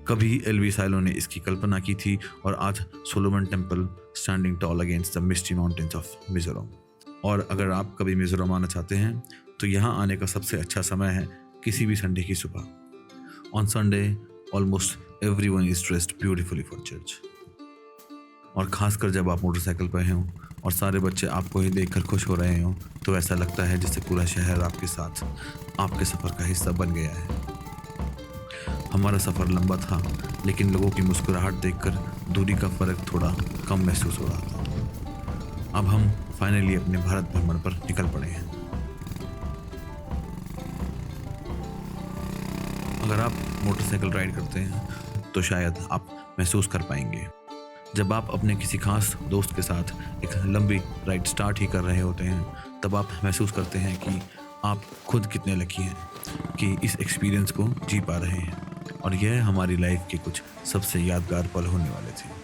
कभी LB साइलो ने इसकी कल्पना की थी, और आज Solomon temple standing tall against the misty mountains of Mizoram. और अगर आप कभी मिजोरम आना चाहते हैं तो यहाँ आने का सबसे अच्छा समय है किसी भी संडे की सुबह। On Sunday almost everyone is dressed beautifully for church, और खासकर जब आप मोटरसाइकिल पर हों और सारे बच्चे आपको ही देखकर खुश हो रहे हों, तो ऐसा लगता है जैसे पूरा शहर आपके साथ आपके सफ़र का हिस्सा बन गया है। हमारा सफ़र लंबा था, लेकिन लोगों की मुस्कुराहट देखकर दूरी का फ़र्क थोड़ा कम महसूस हो रहा था। अब हम फाइनली अपने भारत भ्रमण पर निकल पड़े हैं। अगर आप मोटरसाइकिल राइड करते हैं तो शायद आप महसूस कर पाएंगे, जब आप अपने किसी खास दोस्त के साथ एक लंबी राइड स्टार्ट ही कर रहे होते हैं, तब आप महसूस करते हैं कि आप खुद कितने लकी हैं कि इस एक्सपीरियंस को जी पा रहे हैं, और यह हमारी लाइफ के कुछ सबसे यादगार पल होने वाले थे।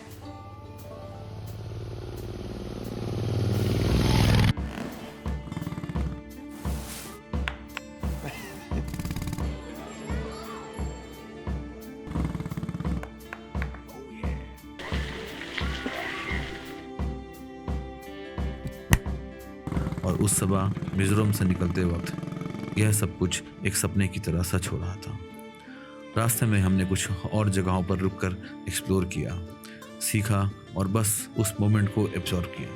और उस सुबह मिजोरम से निकलते वक्त यह सब कुछ एक सपने की तरह सच हो रहा था। रास्ते में हमने कुछ और जगहों पर रुककर एक्सप्लोर किया, सीखा और बस उस मोमेंट को एब्जॉर्ब किया।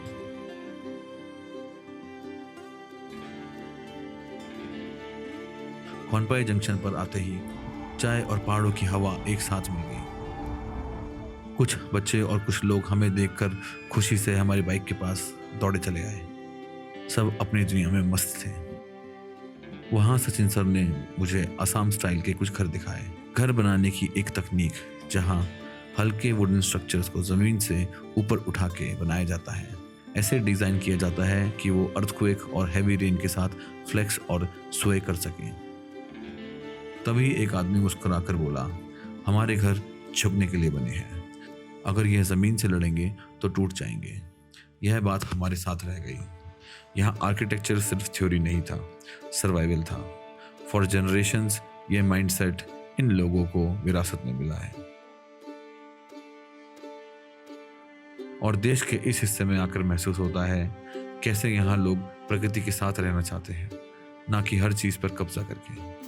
कॉनपाई जंक्शन पर आते ही चाय और पहाड़ों की हवा एक साथ मिल गई। कुछ बच्चे और कुछ लोग हमें देखकर खुशी से हमारी बाइक के पास दौड़े चले आए। सब अपनी दुनिया में मस्त थे। वहाँ सचिन सर ने मुझे असम स्टाइल के कुछ घर दिखाए। घर बनाने की एक तकनीक जहाँ हल्के वुडन स्ट्रक्चर्स को ज़मीन से ऊपर उठा के बनाया जाता है। ऐसे डिज़ाइन किया जाता है कि वो अर्थक्वेक और हैवी रेन के साथ फ्लेक्स और स्वे कर सकें। तभी एक आदमी मुस्कुराकर बोला, हमारे घर झुकने के लिए बने हैं, अगर यह ज़मीन से लड़ेंगे तो टूट जाएंगे। यह बात हमारे साथ रह गई। यहाँ आर्किटेक्चर सिर्फ थ्योरी नहीं था, सर्वाइवल था। फॉर जनरेशंस ये माइंडसेट इन लोगों को विरासत में मिला है और देश के इस हिस्से में आकर महसूस होता है कैसे यहाँ लोग प्रकृति के साथ रहना चाहते हैं, ना कि हर चीज़ पर कब्जा करके।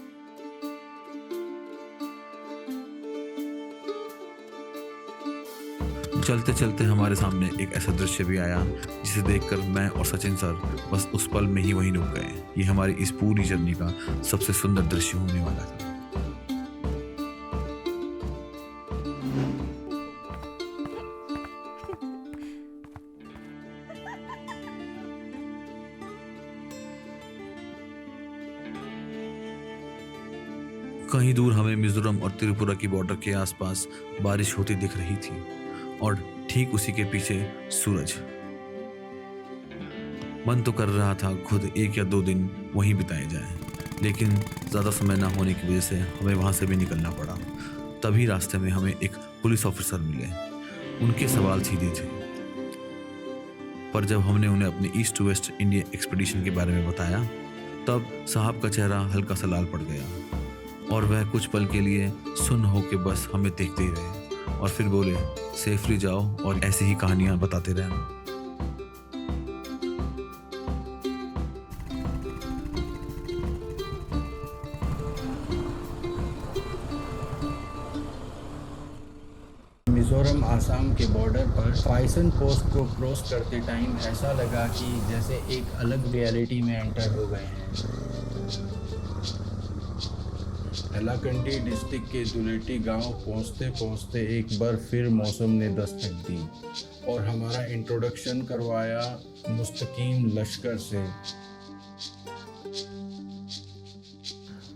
चलते चलते हमारे सामने एक ऐसा दृश्य भी आया जिसे देखकर मैं और सचिन सर बस उस पल में ही वहीं रुक गए। ये हमारी इस पूरी जर्नी का सबसे सुंदर दृश्य होने वाला था। कहीं दूर हमें मिजोरम और त्रिपुरा की बॉर्डर के आसपास बारिश होती दिख रही थी और ठीक उसी के पीछे सूरज। मन तो कर रहा था खुद 1 या 2 दिन वहीं बिताए जाएं, लेकिन ज़्यादा समय ना होने की वजह से हमें वहाँ से भी निकलना पड़ा। तभी रास्ते में हमें एक पुलिस ऑफिसर मिले। उनके सवाल सीधे थे, पर जब हमने उन्हें अपने east to west India expedition के बारे में बताया तब साहब का चेहरा हल्का सा लाल पड़ गया और वह कुछ पल के लिए सुन्न होकर बस हमें देखते ही रहे और फिर बोले, सेफली जाओ और ऐसी ही कहानियां बताते रहना। मिजोरम आसाम के बॉर्डर पर फाइसन पोस्ट को क्रॉस करते टाइम ऐसा लगा कि जैसे एक अलग रियलिटी में एंटर हो गए हैं। हैलाकंडी डिस्ट्रिक्ट के दुलेटी गांव पहुंचते पहुंचते एक बार फिर मौसम ने दस्तक दी और हमारा इंट्रोडक्शन करवाया मुस्तकीम लश्कर से।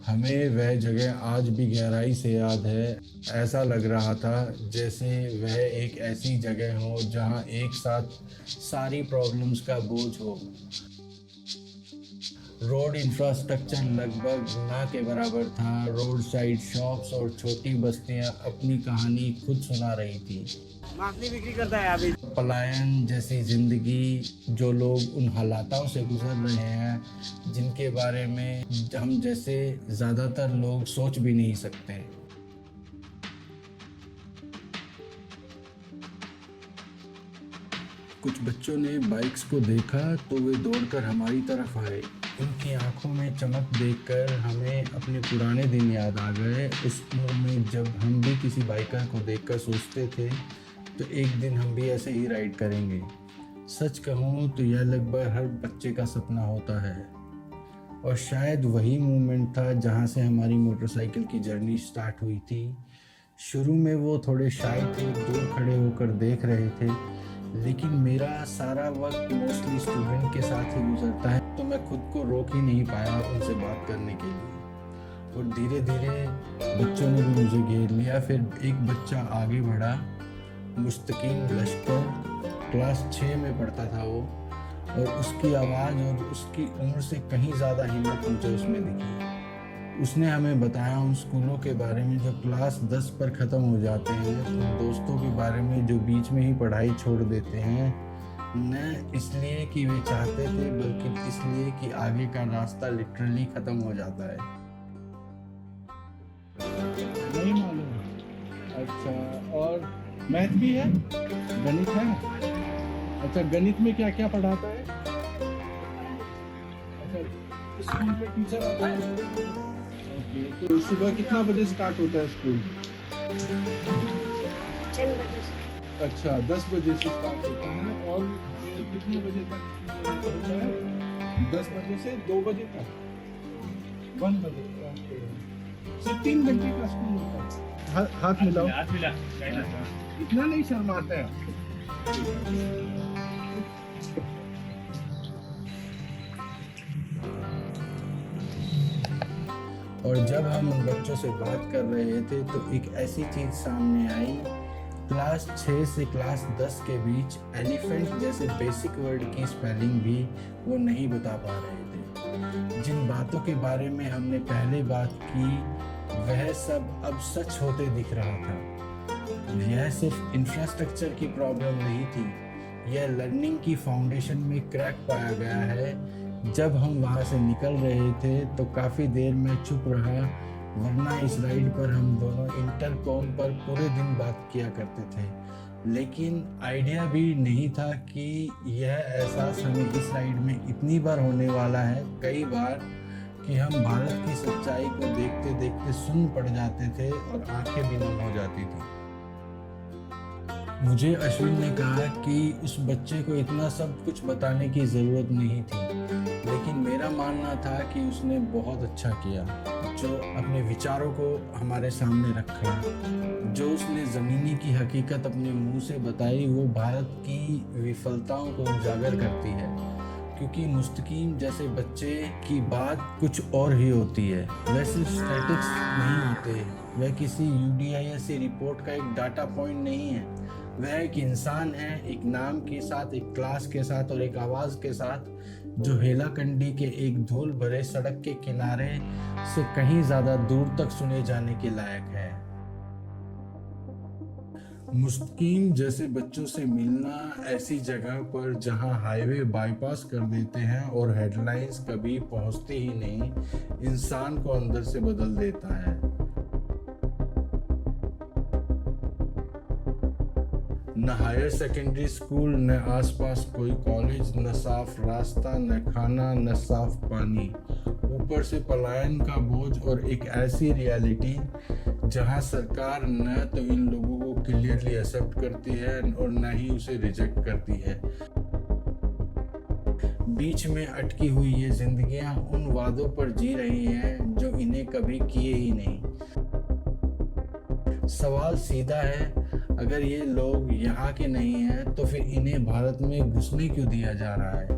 हमें वह जगह आज भी गहराई से याद है। ऐसा लग रहा था जैसे वह एक ऐसी जगह हो जहां एक साथ सारी प्रॉब्लम्स का बोझ हो। रोड इंफ्रास्ट्रक्चर लगभग ना के बराबर था। रोड साइड शॉप्स और छोटी बस्तियां अपनी कहानी खुद सुना रही थी। माखनी बिक्री करता है अभी। पलायन जैसी जिंदगी, जो लोग उन हालातों से गुजर रहे हैं जिनके बारे में हम जैसे ज़्यादातर लोग सोच भी नहीं सकते। कुछ बच्चों ने बाइक्स को देखा तो वे दौड़कर हमारी तरफ आए। उनकी आंखों में चमक देखकर हमें अपने पुराने दिन याद आ गए। उस उम्र में जब हम भी किसी बाइकर को देखकर सोचते थे तो एक दिन हम भी ऐसे ही राइड करेंगे। सच कहूँ तो यह लगभग हर बच्चे का सपना होता है और शायद वही मोमेंट था जहाँ से हमारी मोटरसाइकिल की जर्नी स्टार्ट हुई थी। शुरू में वो थोड़े शाय थे, दूर खड़े होकर देख रहे थे, लेकिन मेरा सारा वक्त मोस्टली स्टूडेंट के साथ ही गुजरता है तो मैं खुद को रोक ही नहीं पाया उनसे बात करने के लिए। और धीरे धीरे बच्चों ने भी मुझे घेर लिया। फिर एक बच्चा आगे बढ़ा, मुस्तकीम लश्कर, क्लास 6 में पढ़ता था वो, और उसकी आवाज़ और उसकी उम्र से कहीं ज़्यादा हिम्मत मुझे उसमें दिखी। उसने हमें बताया उन स्कूलों के बारे में जो क्लास 10 पर ख़त्म हो जाते हैं, उन दोस्तों के बारे में जो बीच में ही पढ़ाई छोड़ देते हैं, न इसलिए कि वे चाहते थे बल्कि इसलिए कि आगे का रास्ता लिटरली ख़त्म हो जाता है। नहीं मालूम। अच्छा, और मैथ भी है, गणित है। अच्छा, गणित में क्या क्या पढ़ाता है? स्कूल पे टीचर आता है? ओके, तो सुबह कितना बजे स्टार्ट होता है स्कूल? 10 बजे से। अच्छा, 10 बजे से स्टार्ट होता है और कितने बजे तक होता है? 10 बजे से 2 बजे तक, 1 बजे तक। सिर्फ 3 घंटे का स्कूल होता है। हाथ मिलाओ। इतना नहीं शर्माते हैं। और जब हम उन बच्चों से बात कर रहे थे तो एक ऐसी चीज सामने आई, क्लास 6 से क्लास 10 के बीच एलिफेंट जैसे बेसिक वर्ड की स्पेलिंग भी वो नहीं बता पा रहे थे। जिन बातों के बारे में हमने पहले बात की वह सब अब सच होते दिख रहा था। यह सिर्फ इंफ्रास्ट्रक्चर की प्रॉब्लम नहीं थी, यह लर्निंग की फाउंडेशन में क्रैक पाया गया है। जब हम वहाँ से निकल रहे थे तो काफ़ी देर में चुप रहा, वरना इस राइड पर हम दोनों इंटरकॉम पर पूरे दिन बात किया करते थे। लेकिन आइडिया भी नहीं था कि यह एहसास हमें इस राइड में इतनी बार होने वाला है, कई बार, कि हम भारत की सच्चाई को देखते देखते सुन्न पड़ जाते थे और आंखें भी नम हो जाती थी। मुझे अश्विन ने कहा कि उस बच्चे को इतना सब कुछ बताने की ज़रूरत नहीं थी, लेकिन मेरा मानना था कि उसने बहुत अच्छा किया जो अपने विचारों को हमारे सामने रखा। जो उसने ज़मीनी की हकीकत अपने मुंह से बताई वो भारत की विफलताओं को उजागर करती है, क्योंकि मुस्तकीम जैसे बच्चे की बात कुछ और ही होती है। वह सिर्फ स्टैटिक्स नहीं होते, वह किसी UDISC रिपोर्ट का एक डाटा पॉइंट नहीं है, वह एक इंसान है, एक नाम के साथ, एक क्लास के साथ और एक आवाज़ के साथ, जो हेलाकंडी के एक धूल भरे सड़क के किनारे से कहीं ज़्यादा दूर तक सुने जाने के लायक है। मुस्तकीम जैसे बच्चों से मिलना ऐसी जगह पर जहां हाईवे बाईपास कर देते हैं और हेडलाइंस कभी पहुंचती ही नहीं, इंसान को अंदर से बदल देता है। न हायर सेकेंडरी स्कूल, न आसपास कोई कॉलेज, न साफ रास्ता, न खाना, न साफ पानी, ऊपर से पलायन का बोझ और एक ऐसी रियलिटी जहां सरकार न तो इन लोगों को क्लियरली एक्सेप्ट करती है और न ही उसे रिजेक्ट करती है। बीच में अटकी हुई ये जिंदगियां उन वादों पर जी रही हैं जो इन्हें कभी किए ही नहीं। सवाल सीधा है, अगर ये लोग यहाँ के नहीं हैं तो फिर इन्हें भारत में घुसने क्यों दिया जा रहा है?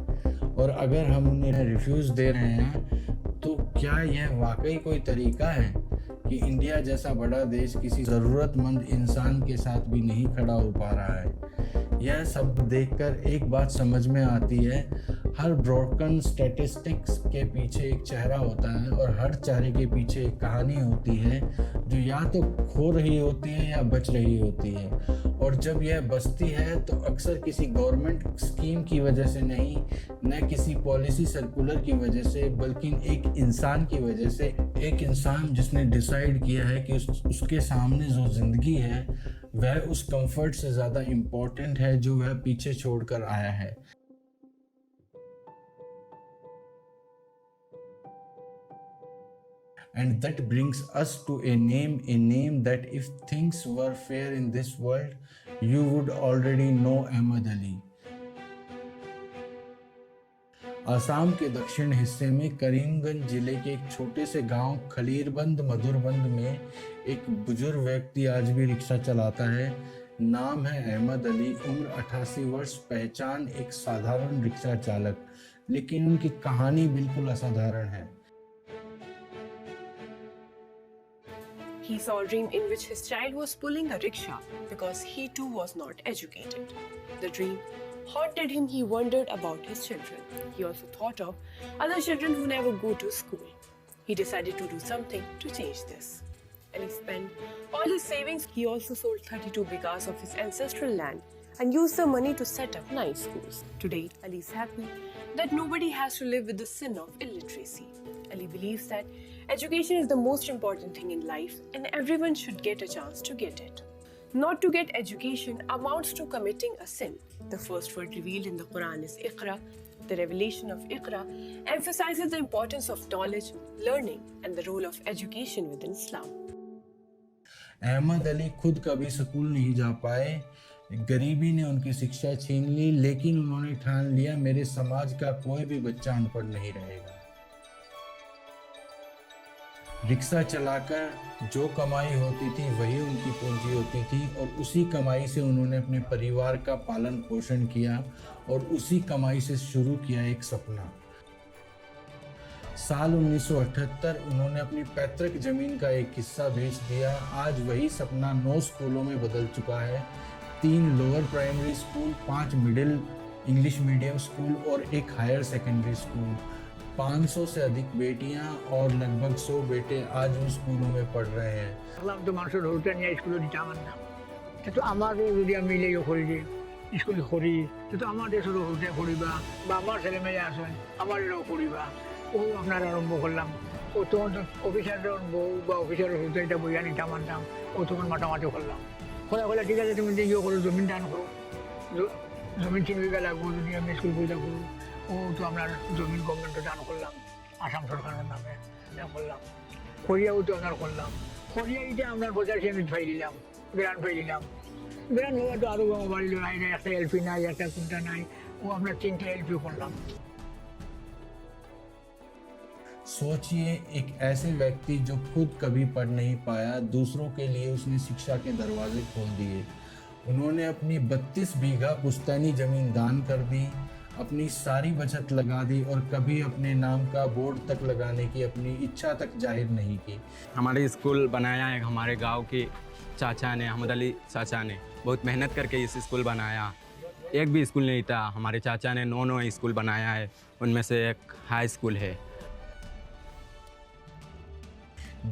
और अगर हम उन्हें रिफ्यूज दे रहे हैं तो क्या यह वाकई कोई तरीका है कि इंडिया जैसा बड़ा देश किसी ज़रूरतमंद इंसान के साथ भी नहीं खड़ा हो पा रहा है? यह सब देखकर एक बात समझ में आती है, हर ब्रोकन स्टैटिस्टिक्स के पीछे एक चेहरा होता है और हर चेहरे के पीछे एक कहानी होती है जो या तो खो रही होती है या बच रही होती है। और जब यह बचती है तो अक्सर किसी गवर्नमेंट स्कीम की वजह से नहीं, न किसी पॉलिसी सर्कुलर की वजह से, बल्कि एक इंसान की वजह से। एक इंसान जिसने डिसाइड किया है कि उसके सामने जो ज़िंदगी है वह उस कंफर्ट से ज़्यादा इम्पोर्टेंट है जो वह पीछे छोड़कर आया है। And that brings us to a name that if things were fair in this world, you would already know Ahmed Ali. Assam के दक्षिण हिस्से में करीमगंज जिले के एक छोटे से गांव खलीरबंद मधुरबंद में एक बुजुर्ग व्यक्ति आज भी रिक्शा चलाता है। नाम है अहमद अली, उम्र 88 वर्ष, पहचान एक साधारण रिक्शा चालक, लेकिन उनकी कहानी बिल्कुल असाधारण है। He saw a dream in which his child was pulling a rickshaw because he too was not educated. The dream haunted him. He wondered about his children. He also thought of other children who never go to school. He decided to do something to change this. Ali spent all his savings. He also sold 32 bighas of his ancestral land and used the money to set up 9 schools. Today, Ali is happy that nobody has to live with the sin of illiteracy. Ali believes that education is the most important thing in life and everyone should get a chance to get it. Not to get education amounts to committing a sin. The first word revealed in the Quran is Iqra, The revelation of Iqra emphasizes the importance of knowledge, learning, and the role of education within Islam. Ahmad Ali खुद कभी school नहीं जा पाए, गरीबी ने उनकी शिक्षा छीन ली, लेकिन उन्होंने ठान लिया मेरे समाज का कोई भी बच्चा अनपढ़ नहीं रहेगा। रिक्शा चलाकर जो कमाई होती थी वही उनकी पूंजी होती थी और उसी कमाई से उन्होंने अपने परिवार का पालन पोषण किया और उसी कमाई से शुरू किया एक सपना। साल 1978 उन्होंने अपनी पैतृक जमीन का एक हिस्सा बेच दिया। आज वही सपना 9 स्कूलों में बदल चुका है। 3 lower primary school, 5 middle English medium school और एक हायर सेकेंडरी स्कूल। 500 से अधिक बेटियां और लगभग 100 बेटे आज उन स्कूलों में पढ़ रहे हैं। তো মানুষের হতে নিয়ে স্কুলে দিতে আমার না কিন্তু আমাদের যদি আমি মিলে করি যে স্কুল করি তো আমার দেশেরও হতে করিবা বা আমার ছেলে মেয়ে আছেন আমারও করিবা ও আপনার আরম্ভ করলাম ও তখন অফিসারের বউ বা অফিসারের হতে এটা বইয়া নিতে আমার নাম ও তখন মাটামাটি করলাম করে ঠিক আছে তুমি ইয়ে করো জমিন দান করো জমিন 3 বিঘা লাগবে যদি আমি স্কুল বইটা করো ও তো আপনার জমিন গভর্নমেন্টে দান করলাম আসাম সরকারের নামে করলাম করিয়াও তো আপনার করলাম করিয়া এটা আপনার বোঝার সে আমি ফাই দিলাম গ্রান্ট ফাই দিলাম গ্রান্ট হওয়া তো আরও বাড়িল না একটা এলপি নাই একটা কোনটা নাই ও আপনার 3টে এলপি করলাম। सोचिए एक ऐसे व्यक्ति जो खुद कभी पढ़ नहीं पाया, दूसरों के लिए उसने शिक्षा के दरवाजे खोल दिए। उन्होंने अपनी 32 बीघा पुश्तैनी जमीन दान कर दी, अपनी सारी बचत लगा दी और कभी अपने नाम का बोर्ड तक लगाने की अपनी इच्छा तक जाहिर नहीं की। हमारे स्कूल बनाया है हमारे गांव के चाचा ने, अहमद अली चाचा ने बहुत मेहनत करके इस स्कूल बनाया। एक भी स्कूल नहीं था, हमारे चाचा ने 9 स्कूल बनाया है, उनमें से एक हाई स्कूल है।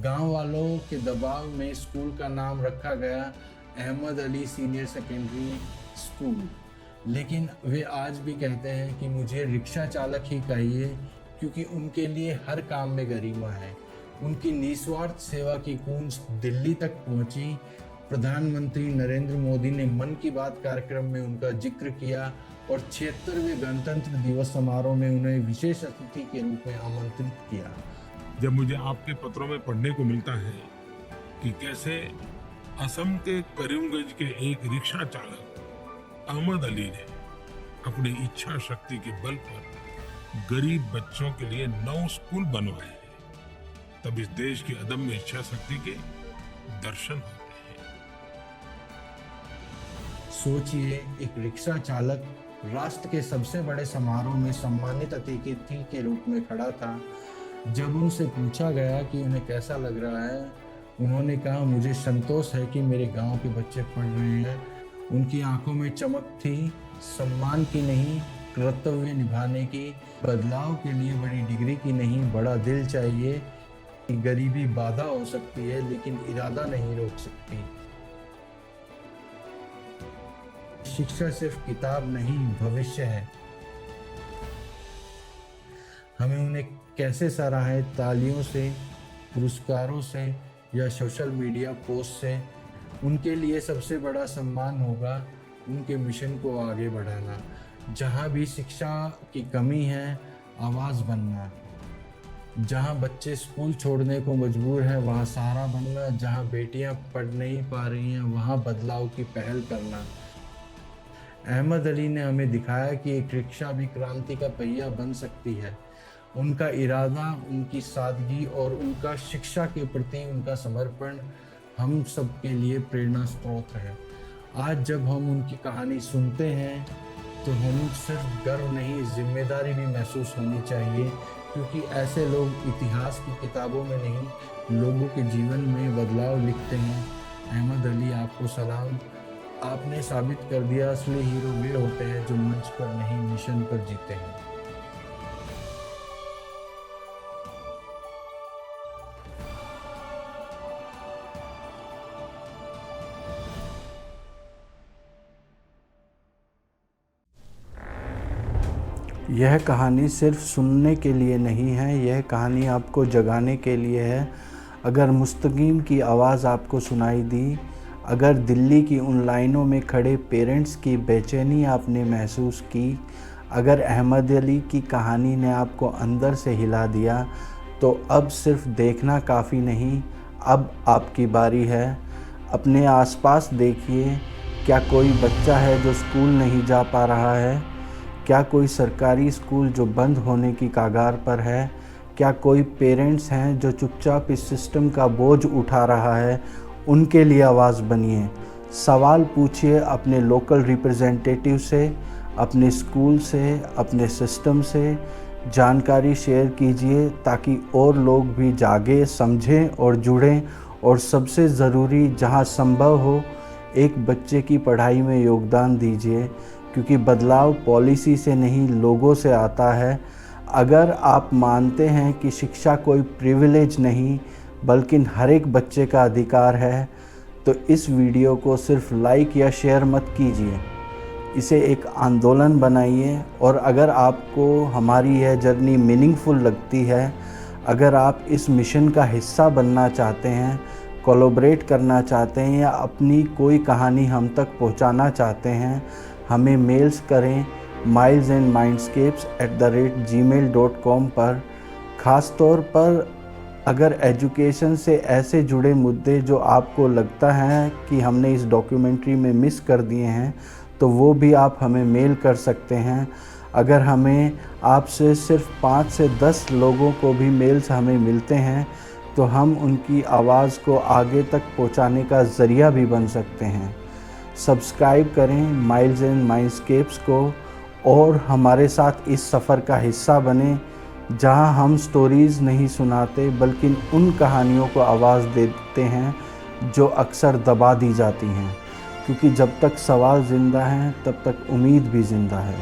गांव वालों के दबाव में स्कूल का नाम रखा गया Ahmed Ali senior secondary school, लेकिन वे आज भी कहते हैं कि मुझे रिक्शा चालक ही चाहिए क्योंकि उनके लिए हर काम में गरिमा है। उनकी निस्वार्थ सेवा की गूंज दिल्ली तक पहुंची। प्रधानमंत्री नरेंद्र मोदी ने मन की बात कार्यक्रम में उनका जिक्र किया और 76वें गणतंत्र दिवस समारोह में उन्हें विशेष अतिथि के रूप में आमंत्रित किया। जब मुझे आपके पत्रों में पढ़ने को मिलता है कि कैसे असम के करीमगंज के एक रिक्शा चालक अहमद अली ने अपनी इच्छा शक्ति के बल पर गरीब बच्चों के लिए 9 स्कूल बनवाए हैं, तब इस देश की अदम्य इच्छा शक्ति के दर्शन होते हैं। सोचिए एक रिक्शा चालक राष्ट्र के सबसे बड़े समारोह में सम्मानित अतिथि के रूप में खड़ा था। जब उनसे पूछा गया कि उन्हें कैसा लग रहा है, उन्होंने कहा मुझे संतोष है कि मेरे गांव के बच्चे पढ़ रहे हैं। उनकी आंखों में चमक थी, सम्मान की नहीं, कर्तव्य निभाने की। बदलाव के लिए बड़ी डिग्री की नहीं, बड़ा दिल चाहिए। गरीबी बाधा हो सकती है लेकिन इरादा नहीं रोक सकती। शिक्षा सिर्फ किताब नहीं, भविष्य है। हमें उन्हें कैसे सराहें, तालियों से, पुरस्कारों से या सोशल मीडिया पोस्ट से? उनके लिए सबसे बड़ा सम्मान होगा उनके मिशन को आगे बढ़ाना। जहाँ भी शिक्षा की कमी है, आवाज़ बनना। जहाँ बच्चे स्कूल छोड़ने को मजबूर हैं, वहाँ सहारा बनना। जहाँ बेटियाँ पढ़ नहीं पा रही हैं, वहाँ बदलाव की पहल करना। अहमद अली ने हमें दिखाया कि एक रिक्शा भी क्रांति का पहिया बन सकती है। उनका इरादा, उनकी सादगी और उनका शिक्षा के प्रति उनका समर्पण हम सब के लिए प्रेरणा स्रोत है। आज जब हम उनकी कहानी सुनते हैं तो हमें सिर्फ गर्व नहीं, जिम्मेदारी भी महसूस होनी चाहिए, क्योंकि ऐसे लोग इतिहास की किताबों में नहीं, लोगों के जीवन में बदलाव लिखते हैं। अहमद अली, आपको सलाम। आपने साबित कर दिया असली हीरो वे होते हैं जो मंच पर नहीं, मिशन पर जीते हैं। यह कहानी सिर्फ सुनने के लिए नहीं है, यह कहानी आपको जगाने के लिए है। अगर मुस्तकीम की आवाज़ आपको सुनाई दी, अगर दिल्ली की उन लाइनों में खड़े पेरेंट्स की बेचैनी आपने महसूस की, अगर अहमद अली की कहानी ने आपको अंदर से हिला दिया तो अब सिर्फ देखना काफ़ी नहीं, अब आपकी बारी है। अपने आसपास देखिए, क्या कोई बच्चा है जो स्कूल नहीं जा पा रहा है? क्या कोई सरकारी स्कूल जो बंद होने की कगार पर है? क्या कोई पेरेंट्स हैं जो चुपचाप इस सिस्टम का बोझ उठा रहा है? उनके लिए आवाज़ बनिए। सवाल पूछिए अपने लोकल रिप्रेजेंटेटिव से, अपने स्कूल से, अपने सिस्टम से। जानकारी शेयर कीजिए ताकि और लोग भी जागे, समझें और जुड़ें। और सबसे ज़रूरी, जहां संभव हो, एक बच्चे की पढ़ाई में योगदान दीजिए, क्योंकि बदलाव पॉलिसी से नहीं, लोगों से आता है। अगर आप मानते हैं कि शिक्षा कोई प्रिविलेज नहीं बल्कि हर एक बच्चे का अधिकार है, तो इस वीडियो को सिर्फ लाइक या शेयर मत कीजिए, इसे एक आंदोलन बनाइए। और अगर आपको हमारी यह जर्नी मीनिंगफुल लगती है, अगर आप इस मिशन का हिस्सा बनना चाहते हैं, कोलैबोरेट करना चाहते हैं या अपनी कोई कहानी हम तक पहुंचाना चाहते हैं, हमें मेल्स करें milesandmindscapes@gmail.com पर। ख़ास तौर पर अगर एजुकेशन से ऐसे जुड़े मुद्दे जो आपको लगता है कि हमने इस डॉक्यूमेंट्री में मिस कर दिए हैं, तो वो भी आप हमें मेल कर सकते हैं। अगर हमें आपसे सिर्फ 5 से 10 लोगों को भी मेल्स हमें मिलते हैं, तो हम उनकी आवाज़ को आगे तक पहुंचाने का ज़रिया भी बन सकते हैं। सब्सक्राइब करें माइल्स एंड माइंडस्केप्स को और हमारे साथ इस सफ़र का हिस्सा बने, जहां हम स्टोरीज़ नहीं सुनाते बल्कि उन कहानियों को आवाज़ देते हैं जो अक्सर दबा दी जाती हैं, क्योंकि जब तक सवाल ज़िंदा हैं तब तक उम्मीद भी ज़िंदा है।